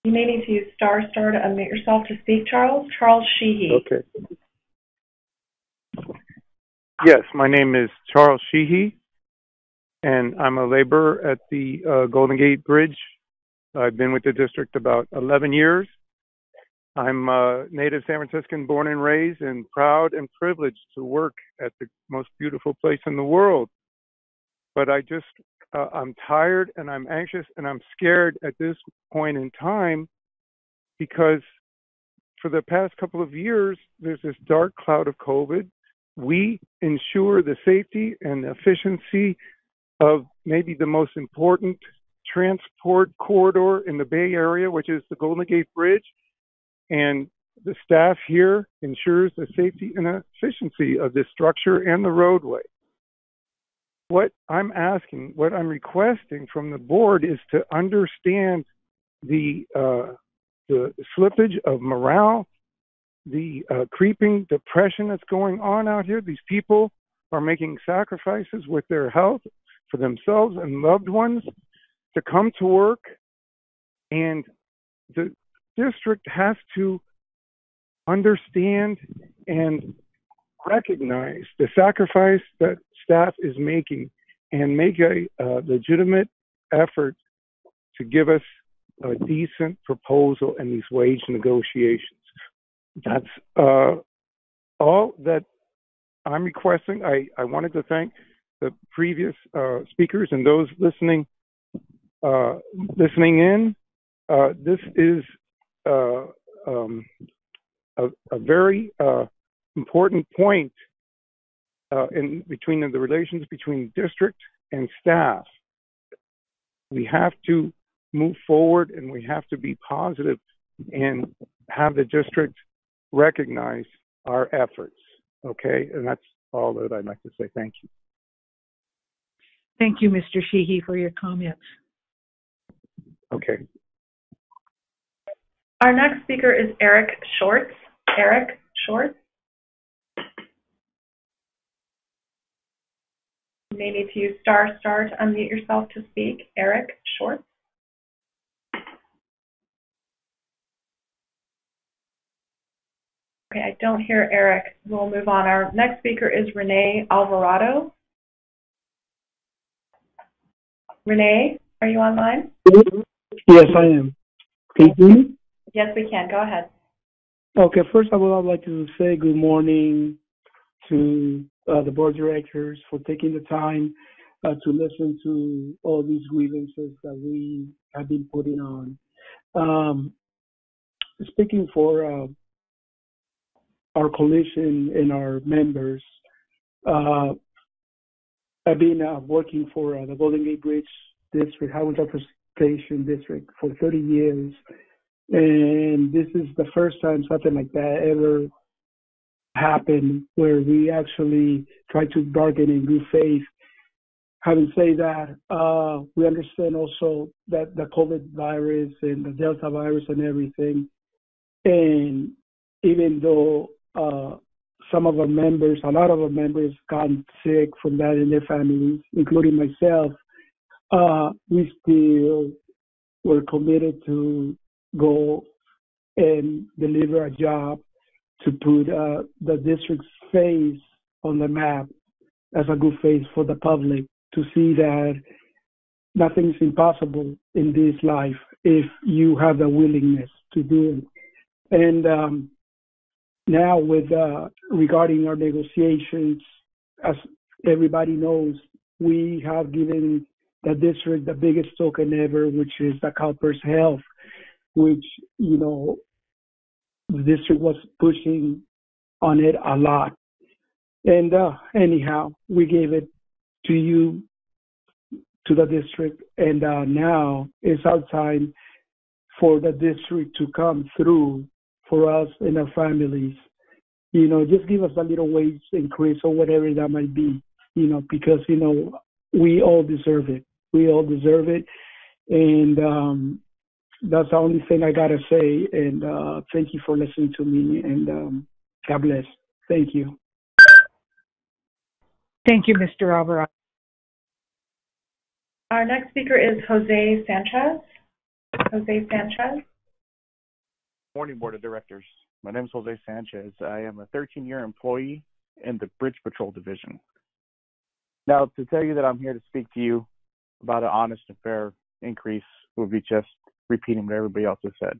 You may need to use star to unmute yourself to speak, Charles. Charles Sheehan. Okay. Yes, my name is Charles Sheehan, and I'm a laborer at the Golden Gate Bridge. I've been with the district about 11 years. I'm a native San Franciscan, born and raised, and proud and privileged to work at the most beautiful place in the world. But I'm tired and I'm anxious and I'm scared at this point in time because for the past couple of years, there's this dark cloud of COVID. We ensure the safety and efficiency of maybe the most important transport corridor in the Bay Area, which is the Golden Gate Bridge. And the staff here ensures the safety and efficiency of this structure and the roadway. What I'm requesting from the board is to understand the slippage of morale, the creeping depression that's going on out here. These people are making sacrifices with their health for themselves and loved ones to come to work, and the district has to understand and recognize the sacrifice that staff is making and make a legitimate effort to give us a decent proposal in these wage negotiations. That's all that I'm requesting. I wanted to thank the previous speakers and those listening in. This is a very important point in between the relations between district and staff. We have to move forward, and we have to be positive and have the district recognize our efforts. Okay, and that's all that I'd like to say. Thank you. Thank you, Mr. Sheehan, for your comments. Okay. Our next speaker is Eric Shorts. Eric Shorts. You may need to use ** to unmute yourself to speak. Eric Shorts. Okay, I don't hear Eric. We'll move on. Our next speaker is Renee Alvarado. Renee, are you online? Yes, I am. Can you hear me? Yes, we can. Go ahead. Okay, first of all, I'd like to say good morning to the board of directors for taking the time to listen to all these grievances that we have been putting on. Speaking for our coalition and our members, I've been working for the Golden Gate Bridge District, Highway Transportation District for 30 years. And this is the first time something like that ever happened, where we actually try to bargain in good faith. Having said that, we understand also that the COVID virus and the Delta virus and everything, and even though some of our members, a lot of our members gotten sick from that in their families, including myself, we still were committed to go and deliver a job to put the district's face on the map as a good face for the public, to see that nothing's impossible in this life if you have the willingness to do it. And now with regarding our negotiations, as everybody knows, we have given the district the biggest token ever, which is the CalPERS Health, which, you know, the district was pushing on it a lot. And anyhow, we gave it to you, to the district, and now it's our time for the district to come through for us and our families. You know, just give us a little wage increase or whatever that might be, you know, because, you know, we all deserve it. We all deserve it. And that's the only thing I got to say. And thank you for listening to me. And God bless. Thank you. Thank you, Mr. Alvarado. Our next speaker is Jose Sanchez. Jose Sanchez. Morning, Board of Directors. My name is Jose Sanchez. I am a 13-year employee in the Bridge Patrol Division. Now, to tell you that I'm here to speak to you about an honest and fair increase would be just repeating what everybody else has said.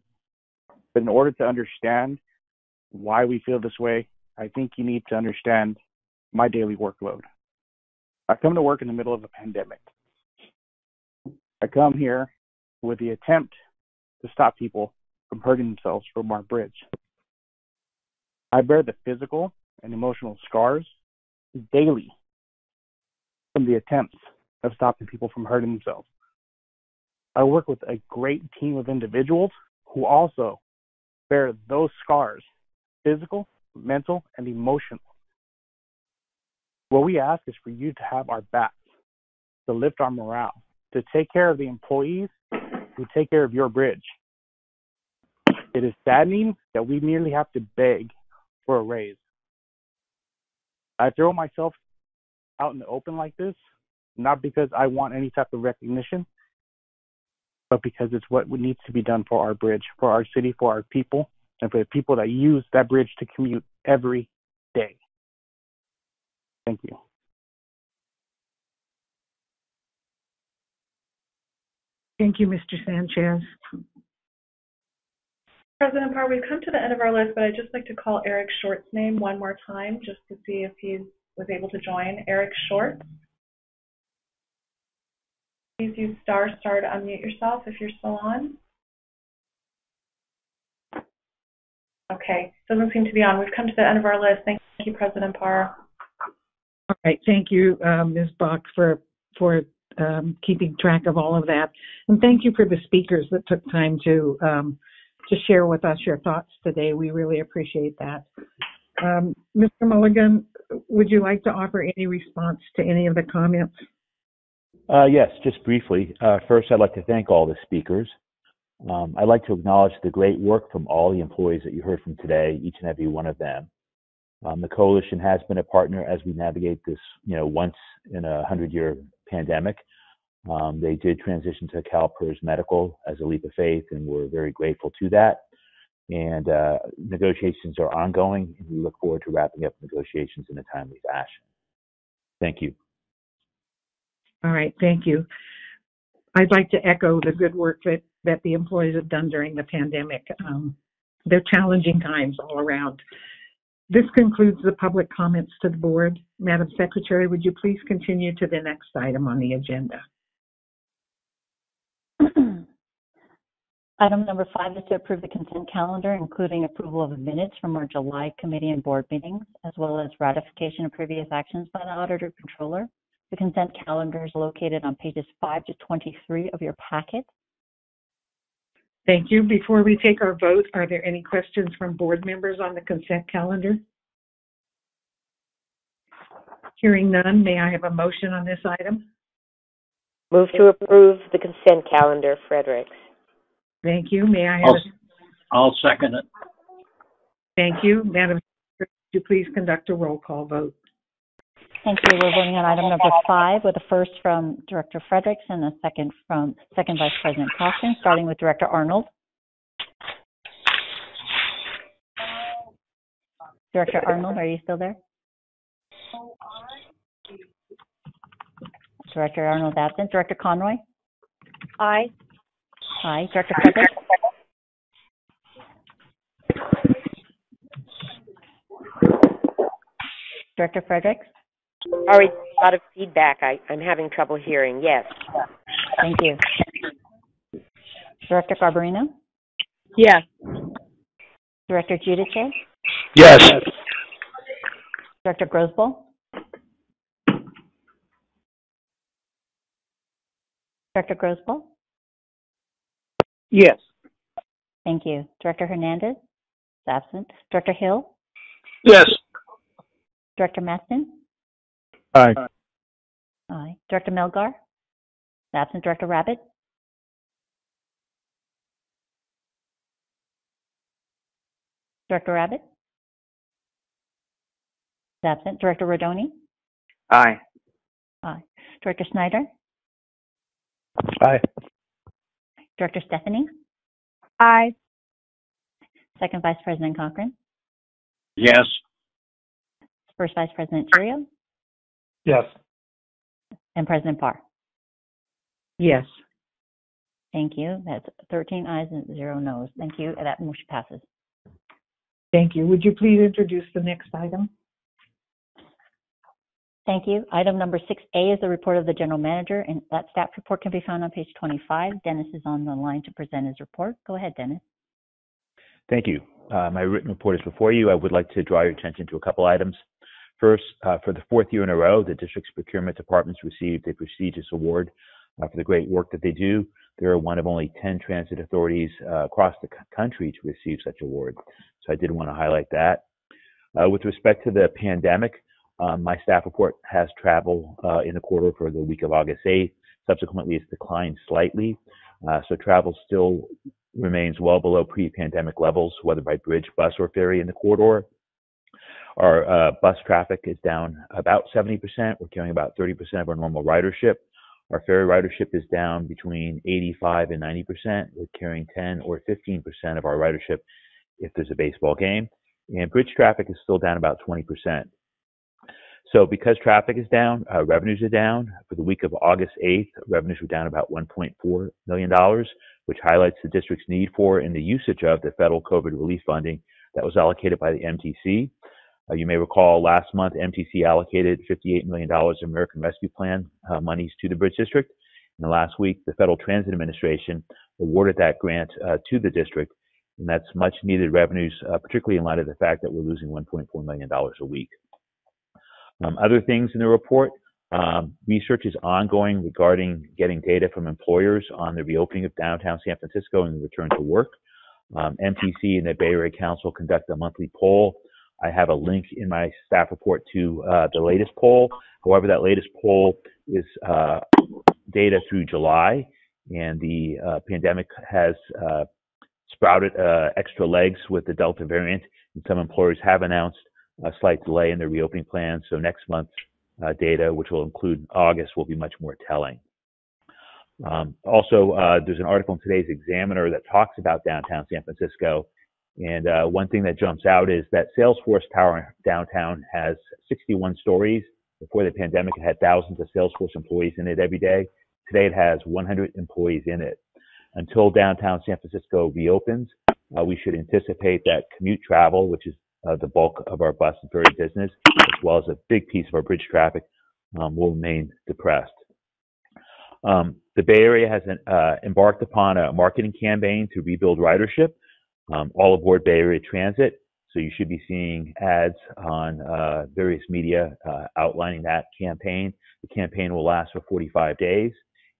But in order to understand why we feel this way, I think you need to understand my daily workload. I come to work in the middle of a pandemic. I come here with the attempt to stop people from hurting themselves from our bridge. I bear the physical and emotional scars daily from the attempts of stopping people from hurting themselves. I work with a great team of individuals who also bear those scars, physical, mental, and emotional. What we ask is for you to have our backs, to lift our morale, to take care of the employees who take care of your bridge. It is saddening that we merely have to beg for a raise. I throw myself out in the open like this, not because I want any type of recognition, but because it's what needs to be done for our bridge, for our city, for our people, and for the people that use that bridge to commute every day. Thank you. Thank you, Mr. Sanchez. President Parr, we've come to the end of our list, but I'd just like to call Eric Short's name one more time just to see if he was able to join. Eric Short. Please use * to unmute yourself if you're still on. Okay, doesn't seem to be on. We've come to the end of our list. Thank you, President Parr. All right, thank you, Ms. Bach, for keeping track of all of that. And thank you for the speakers that took time to share with us your thoughts today. We really appreciate that. Mr. Mulligan, would you like to offer any response to any of the comments? Yes, just briefly. First, I'd like to thank all the speakers. I'd like to acknowledge the great work from all the employees that you heard from today, each and every one of them. The coalition has been a partner as we navigate this, once in a 100-year pandemic. They did transition to CalPERS Medical as a leap of faith, and we're very grateful to that. And negotiations are ongoing, and we look forward to wrapping up negotiations in a timely fashion. Thank you. All right, thank you. I'd like to echo the good work that the employees have done during the pandemic. They're challenging times all around. This concludes the public comments to the board. Madam Secretary, would you please continue to the next item on the agenda? Item number 5 is to approve the consent calendar, including approval of minutes from our July committee and board meetings, as well as ratification of previous actions by the Auditor Controller. The consent calendar is located on pages 5 to 23 of your packet. Thank you. Before we take our vote, are there any questions from board members on the consent calendar? Hearing none, may I have a motion on this item? Move to approve the consent calendar, Fredericks. Thank you. May I have I'll second it. Thank you. Madam Secretary, would you please conduct a roll call vote? Thank you. We're voting on item number 5 with a first from Director Fredericks and a second from Second Vice President Cochran, starting with Director Arnold. Director Arnold, are you still there? Director Arnold absent. Director Conroy? Aye. Aye. Director Fredericks? Director Fredericks? Sorry, a lot of feedback. I'm having trouble hearing. Yes. Thank you. Director Garbarino? Yes. Director Giudice? Yes. Director Grosboll? Director Grosboll? Yes. Thank you. Director Hernandez? Is absent. Director Hill? Yes. Director Maston? Aye. Aye. Director Melgar? Absent. Director Rabbit? Director Rabbit? Absent. Director Rodoni? Aye. Aye. Director Snyder? Aye. Director Stephanie? Aye. Second Vice President Cochran? Yes. First Vice President Churio? Yes. And President Parr? Yes. Thank you. That's 13 ayes and 0 noes. Thank you. That motion passes. Thank you. Would you please introduce the next item? Thank you. Item number 6A is the report of the General Manager, and that staff report can be found on page 25. Dennis is on the line to present his report. Go ahead, Dennis. Thank you. My written report is before you. I would like to draw your attention to a couple items. First, for the 4th year in a row, the district's procurement departments received a prestigious award for the great work that they do. They're one of only 10 transit authorities across the country to receive such award. So I did want to highlight that. With respect to the pandemic, my staff report has travel in the quarter for the week of August 8th. Subsequently, it's declined slightly. So travel still remains well below pre-pandemic levels, whether by bridge, bus, or ferry in the corridor. Our bus traffic is down about 70%. We're carrying about 30% of our normal ridership. Our ferry ridership is down between 85 and 90%. We're carrying 10 or 15% of our ridership if there's a baseball game. And bridge traffic is still down about 20%. So because traffic is down, revenues are down. For the week of August 8th, revenues were down about $1.4 million, which highlights the district's need for and the usage of the federal COVID relief funding that was allocated by the MTC. You may recall last month, MTC allocated $58 million of American Rescue Plan monies to the Bridge District. And last week, the Federal Transit Administration awarded that grant to the district, and that's much needed revenues, particularly in light of the fact that we're losing $1.4 million a week. Other things in the report, research is ongoing regarding getting data from employers on the reopening of downtown San Francisco and the return to work. MTC and the Bay Area Council conduct a monthly poll. I have a link in my staff report to the latest poll. However, that latest poll is data through July, and the pandemic has sprouted extra legs with the Delta variant, and some employers have announced a slight delay in their reopening plans. So next month's data, which will include August, will be much more telling. Also, there's an article in today's Examiner that talks about downtown San Francisco. And one thing that jumps out is that Salesforce Tower downtown has 61 stories. Before the pandemic, it had thousands of Salesforce employees in it every day. Today, it has 100 employees in it. Until downtown San Francisco reopens, we should anticipate that commute travel, which is the bulk of our bus and ferry business, as well as a big piece of our bridge traffic, will remain depressed. The Bay Area has embarked upon a marketing campaign to rebuild ridership, all aboard Bay Area Transit. So you should be seeing ads on various media outlining that campaign. The campaign will last for 45 days,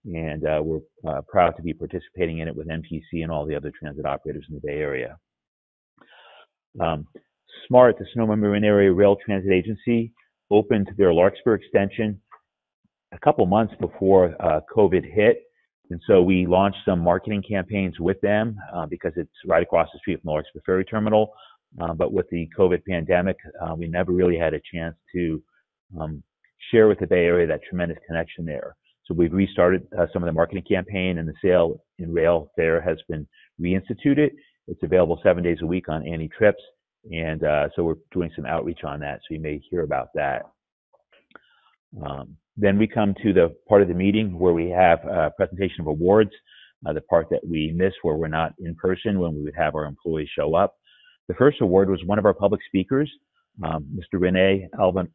and we're proud to be participating in it with MTC and all the other transit operators in the Bay Area. SMART, the Sonoma Marin Area Rail Transit Agency, opened their Larkspur extension a couple months before COVID hit. And so we launched some marketing campaigns with them because it's right across the street from the Larkspur Ferry Terminal. But with the COVID pandemic, we never really had a chance to share with the Bay Area that tremendous connection there. So we've restarted some of the marketing campaign, and the Sail in Rail fare has been reinstituted. It's available 7 days a week on any trips. And so we're doing some outreach on that, so you may hear about that. Then we come to the part of the meeting where we have a presentation of awards, the part that we miss where we're not in person when we would have our employees show up. The first award was one of our public speakers, Mr. Rene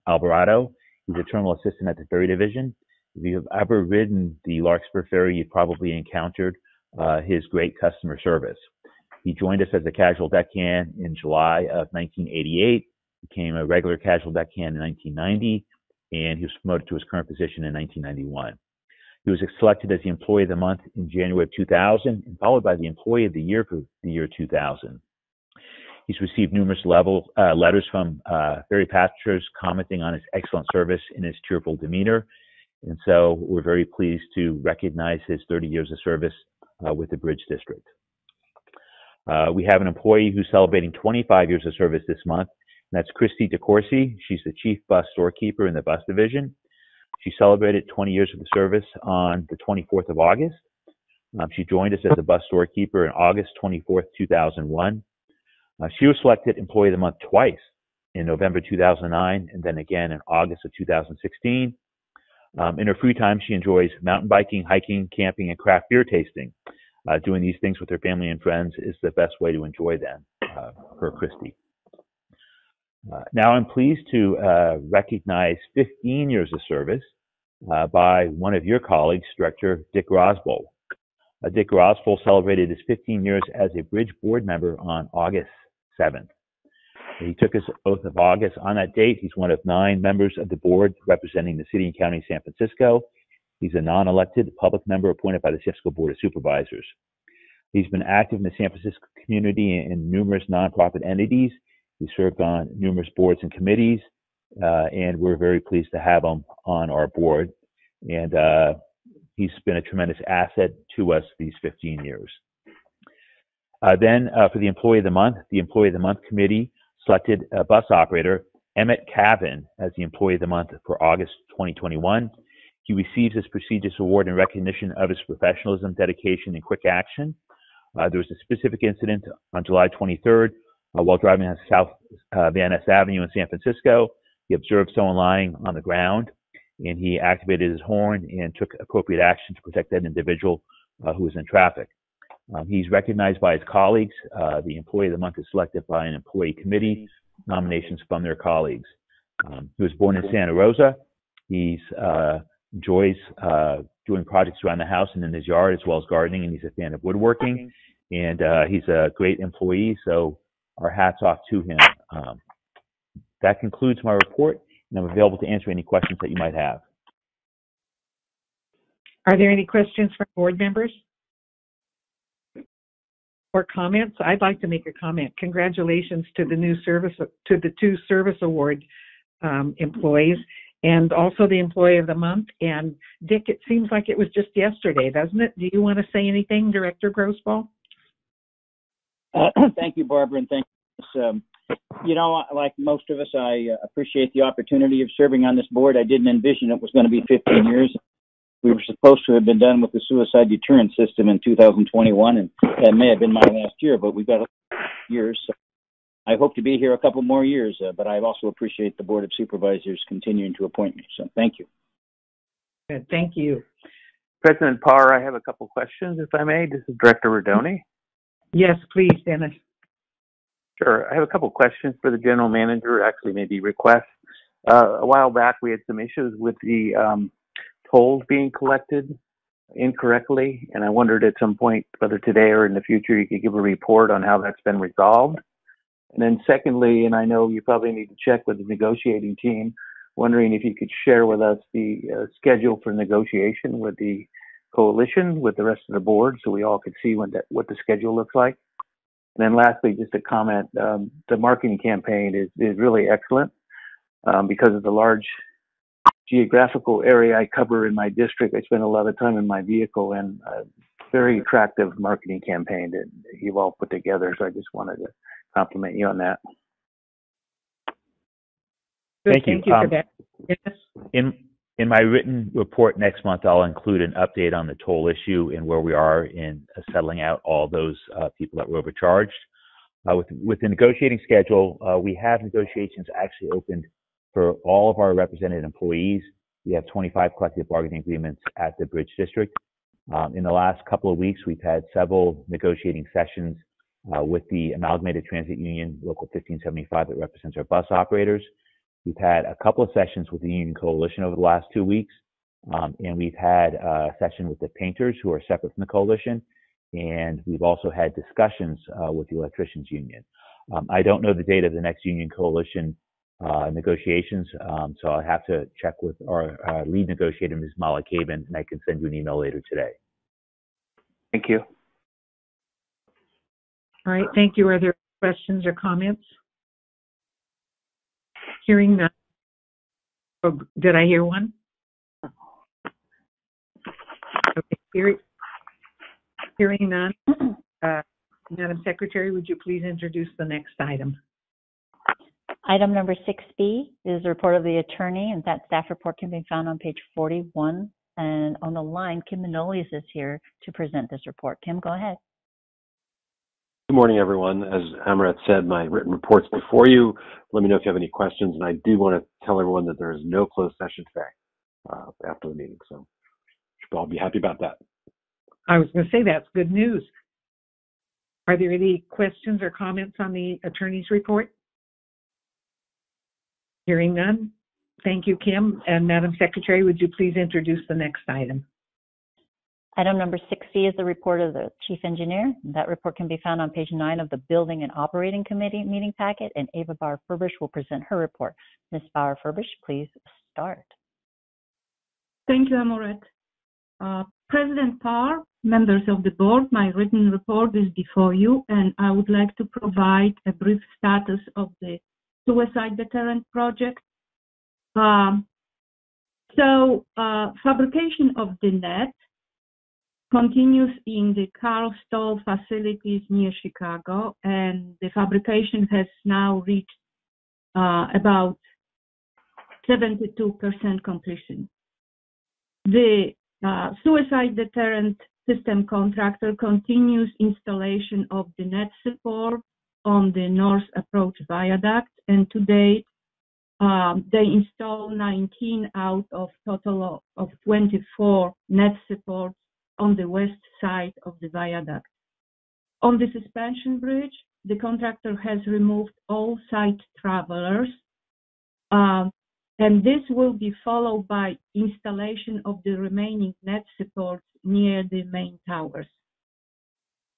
Alvarado. He's a terminal assistant at the Ferry Division. If you've ever ridden the Larkspur Ferry, you've probably encountered his great customer service. He joined us as a casual deckhand in July of 1988, became a regular casual deckhand in 1990, and he was promoted to his current position in 1991. He was selected as the Employee of the Month in January of 2000, and followed by the Employee of the Year for the year 2000. He's received numerous letters from ferry passengers commenting on his excellent service and his cheerful demeanor. And so we're very pleased to recognize his 30 years of service with the Bridge District. We have an employee who's celebrating 25 years of service this month, and that's Christy DeCourcy. She's the Chief Bus Storekeeper in the Bus Division. She celebrated 20 years of the service on the 24th of August. She joined us as a bus storekeeper in August 24th, 2001. She was selected Employee of the Month twice, in November 2009 and then again in August of 2016. In her free time, she enjoys mountain biking, hiking, camping, and craft beer tasting. Doing these things with her family and friends is the best way to enjoy them, for Christy. Now I'm pleased to recognize 15 years of service by one of your colleagues, Director Dick Rosbowl. Dick Rosbowl celebrated his 15 years as a Bridge board member on August 7th. He took his oath of office on that date. He's one of 9 members of the board representing the city and county of San Francisco. He's a non-elected public member appointed by the San Francisco Board of Supervisors. He's been active in the San Francisco community in numerous nonprofit entities. He served on numerous boards and committees, and we're very pleased to have him on our board. And he's been a tremendous asset to us these 15 years. Then for the Employee of the Month committee selected a bus operator, Emmett Cavan, as the Employee of the Month for August 2021. He receives this prestigious award in recognition of his professionalism, dedication, and quick action. There was a specific incident on July 23rd while driving on South Van Ness Avenue in San Francisco. He observed someone lying on the ground, and he activated his horn and took appropriate action to protect that individual who was in traffic. He's recognized by his colleagues. The Employee of the Month is selected by an employee committee, nominations from their colleagues. He was born in Santa Rosa. He enjoys doing projects around the house and in his yard, as well as gardening, and he's a fan of woodworking. And he's a great employee, so our hat's off to him. That concludes my report, and I'm available to answer any questions that you might have. Are there any questions from board members or comments? I'd like to make a comment. Congratulations to the two service award employees, and also the Employee of the Month. And Dick, it seems like it was just yesterday, doesn't it? Do you want to say anything, Director Grossball? Thank you, Barbara, and thank you. You know, like most of us, I appreciate the opportunity of serving on this board. I didn't envision it was going to be 15 years. We were supposed to have been done with the suicide deterrent system in 2021, and that may have been my last year, but we've got years. So I hope to be here a couple more years, but I also appreciate the Board of Supervisors continuing to appoint me. So thank you. Good. Thank you. President Parr, I have a couple questions, if I may. This is Director Rodoni. Yes, please, Dennis. Sure. I have a couple questions for the general manager, actually maybe requests. A while back, we had some issues with the tolls being collected incorrectly, and I wondered at some point, whether today or in the future, you could give a report on how that's been resolved. And then secondly, and I know you probably need to check with the negotiating team, wondering if you could share with us the schedule for negotiation with the coalition, with the rest of the board, so we all could see what the schedule looks like. And then lastly, just a comment, the marketing campaign is really excellent because of the large geographical area I cover in my district. I spend a lot of time in my vehicle, and a very attractive marketing campaign that you've all put together. So I just wanted to compliment you on that. Thank you. Thank you for that. Yes. In my written report next month, I'll include an update on the toll issue and where we are in settling out all those people that were overcharged. With the negotiating schedule, we have negotiations actually opened for all of our represented employees. We have 25 collective bargaining agreements at the Bridge District. In the last couple of weeks, we've had several negotiating sessions with the Amalgamated Transit Union, Local 1575, that represents our bus operators. We've had a couple of sessions with the Union Coalition over the last 2 weeks, and we've had a session with the painters, who are separate from the coalition, and we've also had discussions with the Electricians Union. I don't know the date of the next Union Coalition negotiations, so I'll have to check with our lead negotiator, Ms. Molly Caban, and I can send you an email later today. Thank you. All right, thank you. Are there questions or comments? Hearing none. Oh, did I hear one? Okay, hearing none. Madam Secretary, would you please introduce the next item? Item number 6B is the report of the attorney, and that staff report can be found on page 41. And on the line, Kim Manolis is here to present this report. Kim, go ahead. Good morning, everyone. As Amaret said, my written report's before you. Let me know if you have any questions. And I do want to tell everyone that there is no closed session today after the meeting. So should all be happy about that. I was going to say that's good news. Are there any questions or comments on the attorney's report? Hearing none. Thank you, Kim. And Madam Secretary, would you please introduce the next item? Item number 6C is the report of the Chief Engineer. That report can be found on page 9 of the Building and Operating Committee meeting packet, and Ava Bauer-Furbish will present her report. Ms. Bauer-Furbish, please start. Thank you, Amoret. President Parr, members of the board, my written report is before you, and I would like to provide a brief status of the suicide deterrent project. Fabrication of the net continues in the Carl Stoll facilities near Chicago, and the fabrication has now reached about 72% completion. The suicide deterrent system contractor continues installation of the net support on the North Approach Viaduct, and to date, They installed 19 out of total of 24 net supports on the west side of the viaduct. On the suspension bridge, the contractor has removed all side travelers, and this will be followed by installation of the remaining net supports near the main towers.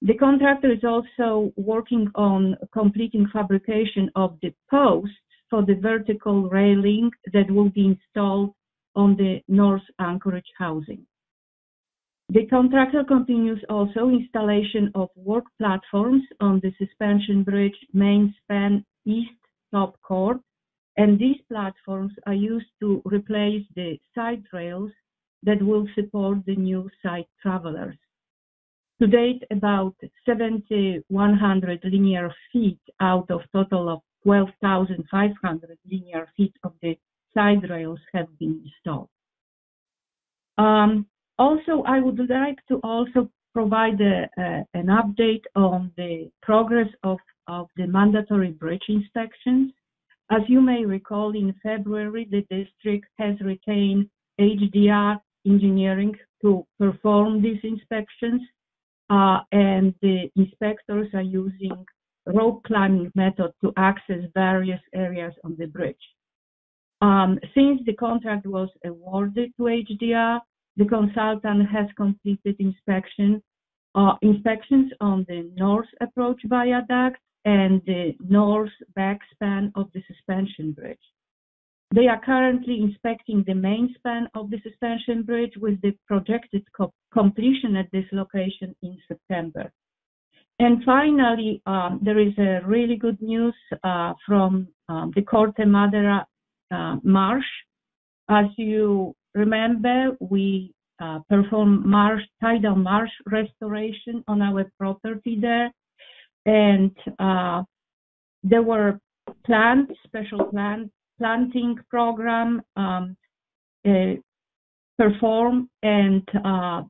The contractor is also working on completing fabrication of the posts for the vertical railing that will be installed on the north anchorage housing. The contractor continues also installation of work platforms on the suspension bridge main span east top chord, and these platforms are used to replace the side rails that will support the new side travelers. To date, about 7,100 linear feet out of total of 12,500 linear feet of the side rails have been installed. Also, I would like to also provide an update on the progress of the mandatory bridge inspections. As you may recall, in February, the district has retained HDR engineering to perform these inspections, and the inspectors are using rope climbing method to access various areas on the bridge. Since the contract was awarded to HDR, the consultant has completed inspections on the north approach viaduct and the north back span of the suspension bridge. They are currently inspecting the main span of the suspension bridge with the projected completion at this location in September. And finally, there is a really good news from the Corte Madera marsh. As you remember, we performed tidal marsh restoration on our property there, and there were special planting program performed, and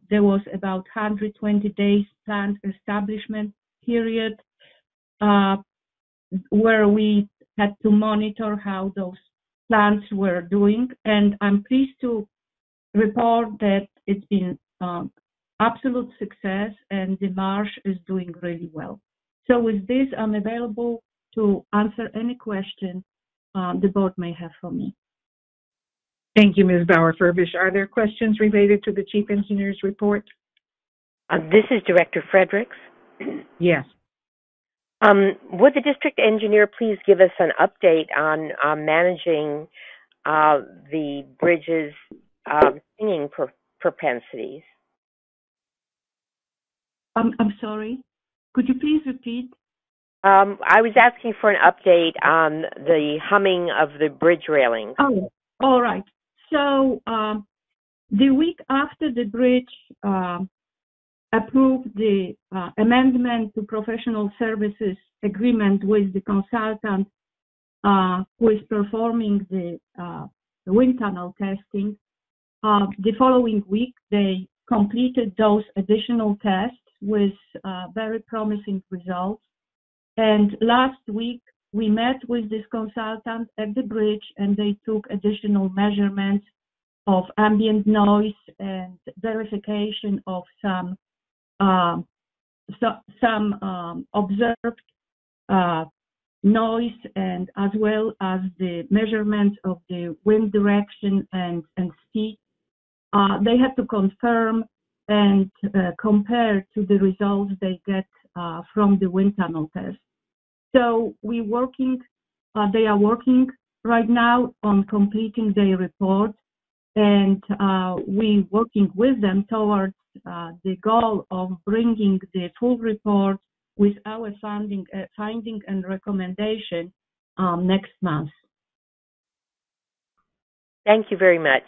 there was about 120 days plant establishment period where we had to monitor how those plants were doing, and I'm pleased to report that it's been absolute success and the marsh is doing really well. So with this, I'm available to answer any question the board may have for me. Thank you, Ms. Bauer-Furbish. Are there questions related to the Chief Engineer's report? This is Director Fredericks. Yes. Would the district engineer please give us an update on managing the bridge's singing propensities? I'm sorry. Could you please repeat? I was asking for an update on the humming of the bridge railings. Oh, all right. So the week after the bridge approved the amendment to professional services agreement with the consultant who is performing the wind tunnel testing, the following week they completed those additional tests with very promising results. And last week, we met with this consultant at the bridge, and they took additional measurements of ambient noise and verification of some observed noise, and as well as the measurements of the wind direction and speed. They had to confirm and compare to the results they get from the wind tunnel test. So they are working right now on completing their report, and we working with them towards the goal of bringing the full report with our finding and recommendation next month. Thank you very much.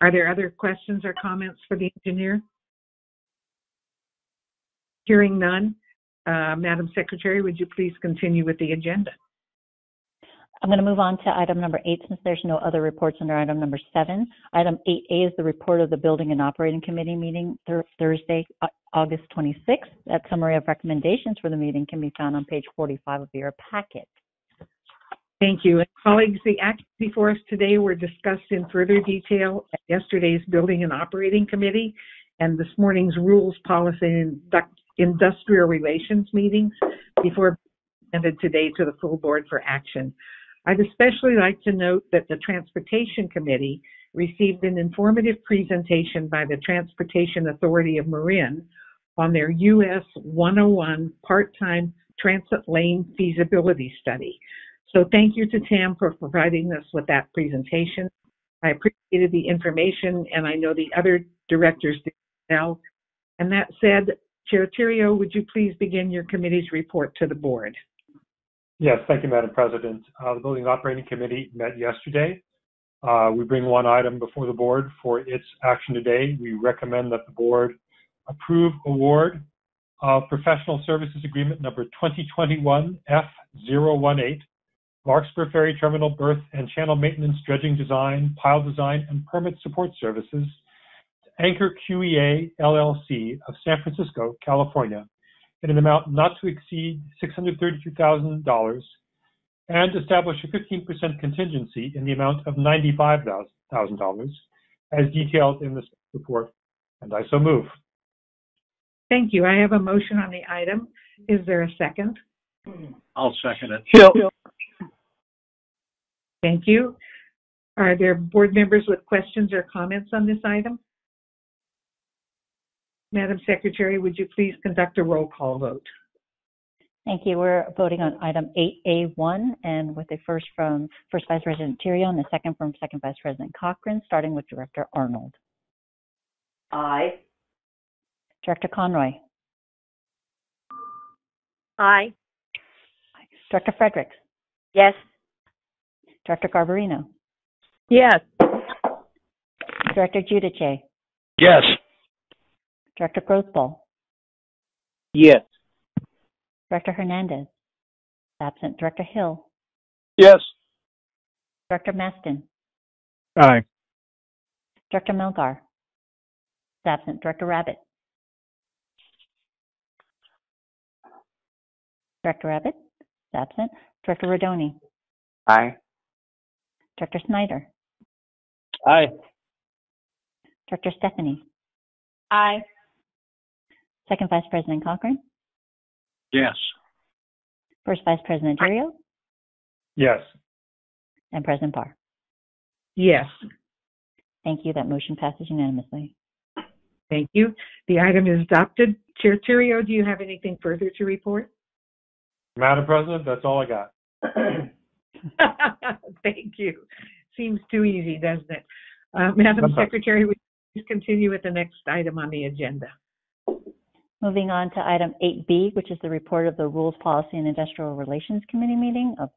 Are there other questions or comments for the engineer? Hearing none, Madam Secretary, would you please continue with the agenda? I'm going to move on to item number 8 since there's no other reports under item number 7. Item 8A is the report of the Building and Operating Committee meeting Thursday, August 26th. That summary of recommendations for the meeting can be found on page 45 of your packet. Thank you. And colleagues, the actions before us today were discussed in further detail at yesterday's Building and Operating Committee and this morning's Rules, Policy, and Industrial Relations meetings before being presented today to the full board for action. I'd especially like to note that the Transportation Committee received an informative presentation by the Transportation Authority of Marin on their US 101 part-time transit lane feasibility study. So thank you to Tam for providing us with that presentation. I appreciated the information, and I know the other directors did as well. And that said, Chair Theriault, would you please begin your committee's report to the board? Yes, thank you, Madam President. The Building and Operating Committee met yesterday. We bring one item before the board for its action today. We recommend that the board approve award of Professional Services Agreement number 2021 F018, Larkspur Ferry Terminal Berth and Channel Maintenance, Dredging Design, Pile Design, and Permit Support Services to Anchor QEA LLC of San Francisco, California, in an amount not to exceed $632,000 and establish a 15% contingency in the amount of $95,000 as detailed in this report, and I so move. Thank you. I have a motion on the item. Is there a second? I'll second it. Hill. Thank you. Are there board members with questions or comments on this item? Madam Secretary, would you please conduct a roll call vote? Thank you. We're voting on item 8A1, and with the first from First Vice President Theriault and the second from Second Vice President Cochran, starting with Director Arnold. Aye. Director Conroy. Aye. Director Fredericks. Yes. Director Garbarino. Yes. Director Giudice. Yes. Director Grothball. Yes. Director Hernandez. Absent. Director Hill. Yes. Director Maston. Aye. Director Melgar. Absent. Director Rabbit. Director Rabbit. Absent. Director Rodoni. Aye. Director Snyder. Aye. Director Stephanie. Aye. Second Vice President Cochran. Yes. First Vice President Theriault. Yes. And President Parr. Yes. Thank you. That motion passes unanimously. Thank you. The item is adopted. Chair Theriault, do you have anything further to report? Madam President, that's all I got. Thank you. Seems too easy, doesn't it? Madam Secretary, would you please continue with the next item on the agenda? Moving on to item 8B, which is the report of the Rules, Policy, and Industrial Relations Committee meeting of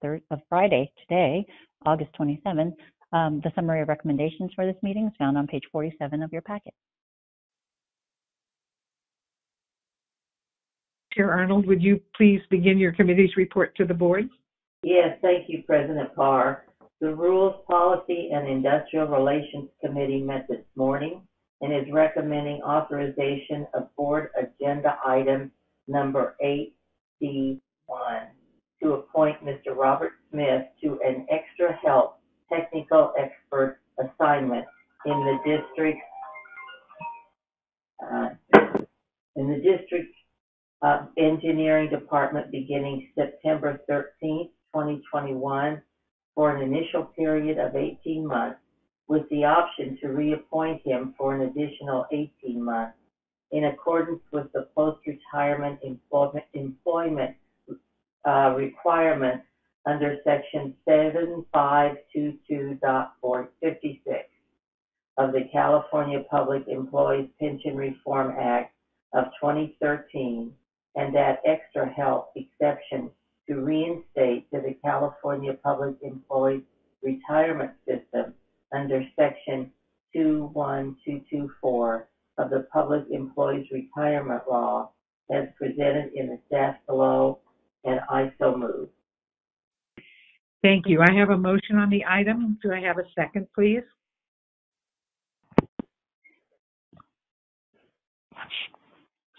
Friday, today, August 27th. The summary of recommendations for this meeting is found on page 47 of your packet. Chair Arnold, would you please begin your committee's report to the board? Yes, thank you, President Parr. The Rules, Policy, and Industrial Relations Committee met this morning and is recommending authorization of board agenda item number 8C1 to appoint Mr. Robert Smith to an extra help technical expert assignment in the district engineering department beginning September 13th, 2021 for an initial period of 18 months with the option to reappoint him for an additional 18 months in accordance with the post-retirement employment requirements under section 7522.456 of the California Public Employees Pension Reform Act of 2013 and that extra help exception to reinstate to the California Public Employees Retirement System under section 21224 of the Public Employees Retirement Law as presented in the staff below, and I so move. Thank you. I have a motion on the item. Do I have a second, please?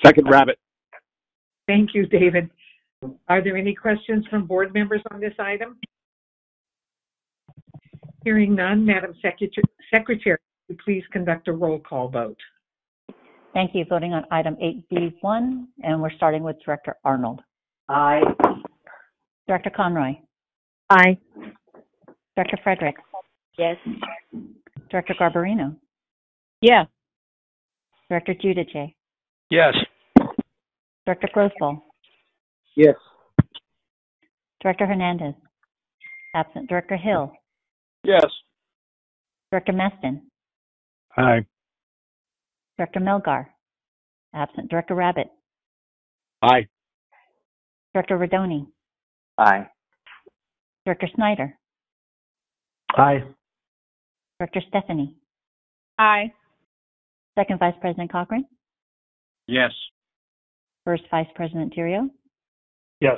Second, Rabbit. Thank you, David. Are there any questions from board members on this item? Hearing none, Madam Secretary, would you please conduct a roll call vote? Thank you. Voting on item 8B1, and we're starting with Director Arnold. Aye. Director Conroy. Aye. Director Fredericks. Yes. Director Garbarino. Yes. Director Giudice. Yes. Director Grossball. Yes. Director Hernandez. Absent. Director Hill. Yes. Director Meston. Aye. Director Melgar. Absent. Director Rabbit. Aye. Director Rodoni. Aye. Director Snyder. Aye. Director Stephanie. Aye. Second Vice President Cochran. Yes. First Vice President Tirio. Yes.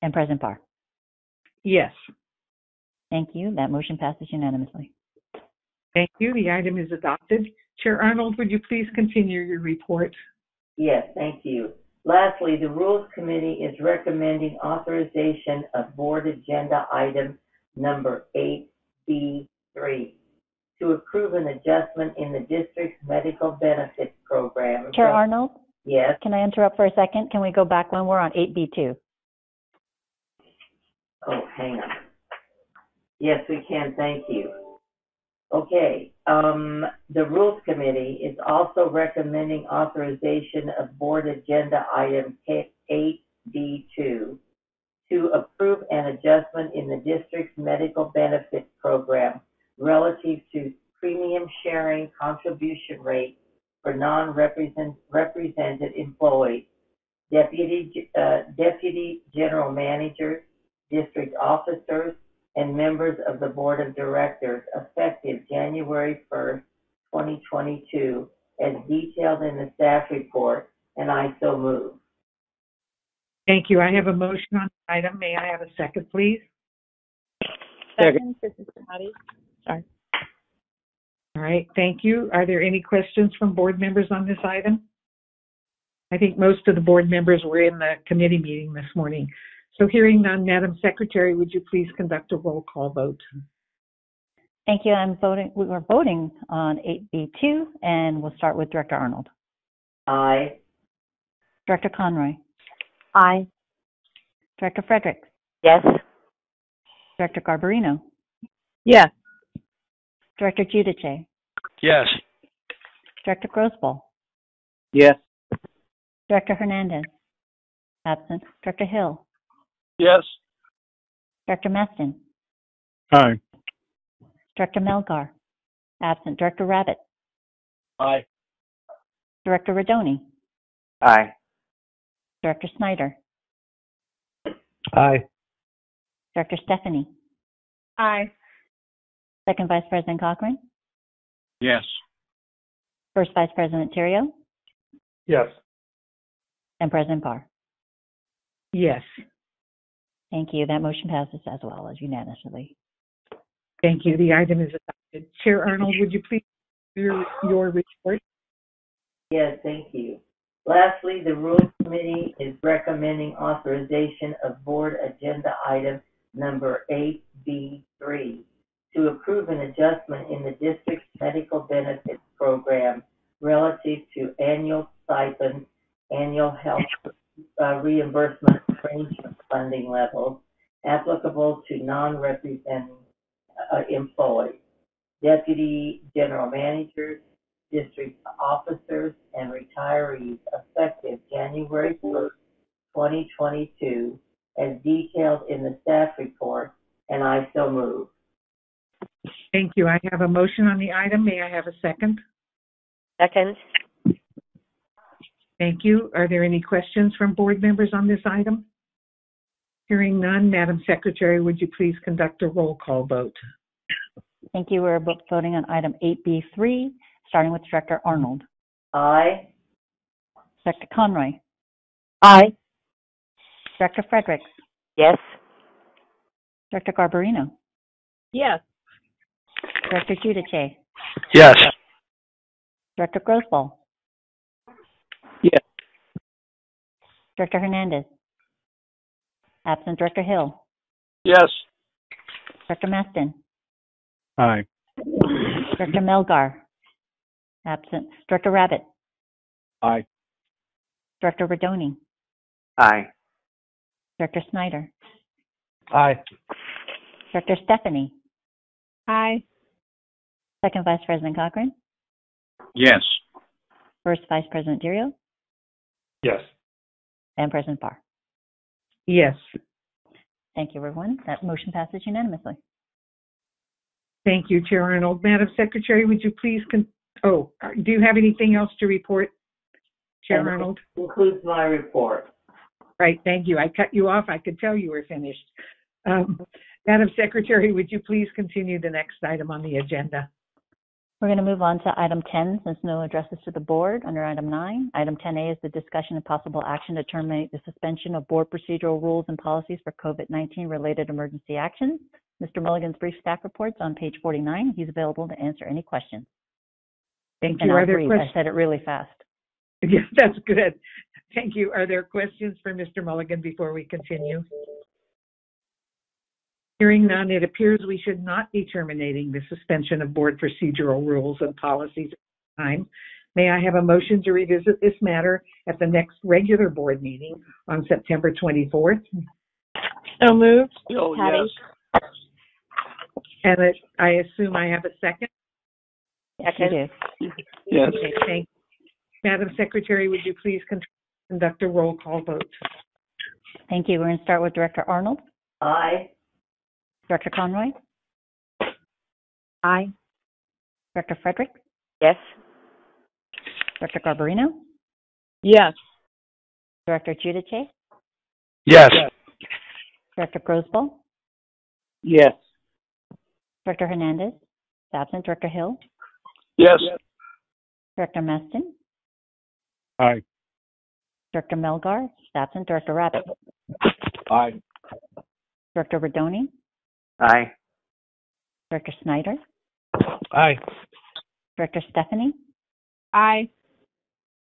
And President Parr. Yes. Thank you. That motion passes unanimously. Thank you. The item is adopted. Chair Arnold, would you please continue your report? Yes, thank you. Lastly, the Rules Committee is recommending authorization of Board Agenda Item number 8B3 to approve an adjustment in the district's medical benefits program. Chair Arnold? Yes. Can I interrupt for a second? Can we go back when we're on 8B2? Oh, hang on. Yes, we can. Thank you. Okay. The Rules Committee is also recommending authorization of Board Agenda Item 8D2 to approve an adjustment in the district's medical benefits program relative to premium sharing contribution rate for non-represented employees, deputy general managers, district officers, and members of the Board of Directors effective January 1st, 2022, as detailed in the staff report, and I so move. Thank you. I have a motion on the item. May I have a second, please? Second. This is Patty. Sorry. All right. Thank you. Are there any questions from board members on this item? I think most of the board members were in the committee meeting this morning. So hearing none, Madam Secretary, would you please conduct a roll call vote? Thank you. We were voting on 8B2, and we'll start with Director Arnold. Aye. Director Conroy. Aye. Director Fredericks. Yes. Director Garbarino. Yes. Director Giudice. Yes. Director Grossball. Yes. Director Hernandez. Absent. Director Hill. Yes. Director Meston. Aye. Director Melgar. Absent. Director Rabbit. Aye. Director Rodoni. Aye. Director Snyder. Aye. Director Stephanie. Aye. Second Vice President Cochran. Yes. First Vice President Tirio. Yes. And President Parr. Yes. Thank you. That motion passes as well as unanimously. Thank you. The item is adopted. Chair Arnold, would you please do your report? Yes, thank you. Lastly, the Rules Committee is recommending authorization of Board Agenda Item number 8B3 to approve an adjustment in the district's medical benefits program relative to annual stipend, annual health reimbursement range of funding levels applicable to non-represented employees, deputy general managers, district officers, and retirees effective January 1st, 2022, as detailed in the staff report, and I so move. Thank you. I have a motion on the item. May I have a second? Second. Thank you. Are there any questions from board members on this item? Hearing none, Madam Secretary, would you please conduct a roll call vote? Thank you. We're voting on item 8B3, starting with Director Arnold. Aye. Director Conroy. Aye. Director Fredericks. Yes. Director Garbarino. Yes. Director Giudice. Yes. Director Grossball. Yes. Director Hernandez. Absent. Director Hill. Yes. Director Meston. Aye. Director Melgar. Absent. Director Rabbit. Aye. Director Rodoni. Aye. Director Snyder. Aye. Director Stephanie. Aye. Second Vice President Cochran. Yes. First Vice President Dirio. Yes. And President Parr. Yes. Thank you, everyone. That motion passes unanimously. Thank you, Chair Arnold. Madam Secretary, would you please do you have anything else to report, Chair Arnold? That concludes my report. Right, thank you. I cut you off. I could tell you were finished. Madam Secretary, would you please continue the next item on the agenda? We're going to move on to item 10, since no addresses to the board under item 9. Item 10A is the discussion and possible action to terminate the suspension of board procedural rules and policies for COVID-19 related emergency actions. Mr. Mulligan's brief staff reports on page 49. He's available to answer any questions. Thank you. Are there questions? I said it really fast. Yes, that's good. Thank you. Are there questions for Mr. Mulligan before we continue? Hearing none, it appears we should not be terminating the suspension of board procedural rules and policies at this time. May I have a motion to revisit this matter at the next regular board meeting on September 24th? So moved. Oh, Patty. yes. And I assume I have a second? Yes, you do. Yes. Okay, thank you. Madam Secretary, would you please conduct a roll call vote? Thank you. We're going to start with Director Arnold. Aye. Director Conroy. Aye. Director Frederick. Yes. Director Garbarino. Yes. Director Giudice. Yes. Director Grosboll. Yes. Director Hernandez. Absent. Director Hill. Yes. Director Meston. Aye. Director Melgar. Absent. Director Rabbit. Aye. Director Rodoni. Aye. Director Snyder. Aye. Director Stephanie. Aye.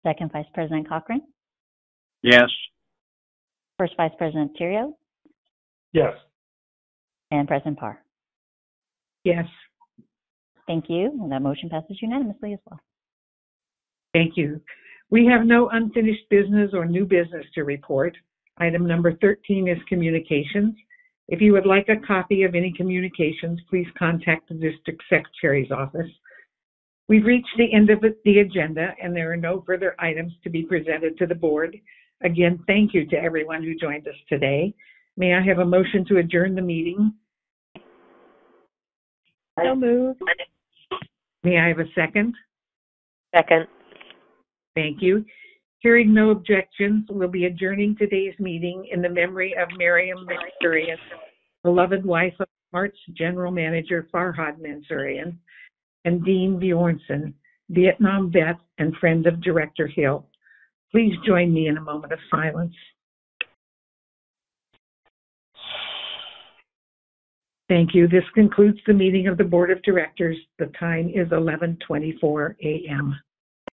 Second Vice President Cochran. Yes. First Vice President Tirio. Yes. And President Parr. Yes. Thank you. And that motion passes unanimously as well. Thank you. We have no unfinished business or new business to report. Item number 13 is communications. If you would like a copy of any communications, please contact the District Secretary's office. We've reached the end of the agenda, and there are no further items to be presented to the board. Again, thank you to everyone who joined us today. May I have a motion to adjourn the meeting? So moved. May I have a second? Second. Thank you. Hearing no objections, we'll be adjourning today's meeting in the memory of Miriam Mansourian, beloved wife of Arts General Manager Farhad Mansourian, and Dean Bjornson, Vietnam vet and friend of Director Hill. Please join me in a moment of silence. Thank you. This concludes the meeting of the Board of Directors. The time is 11:24 a.m.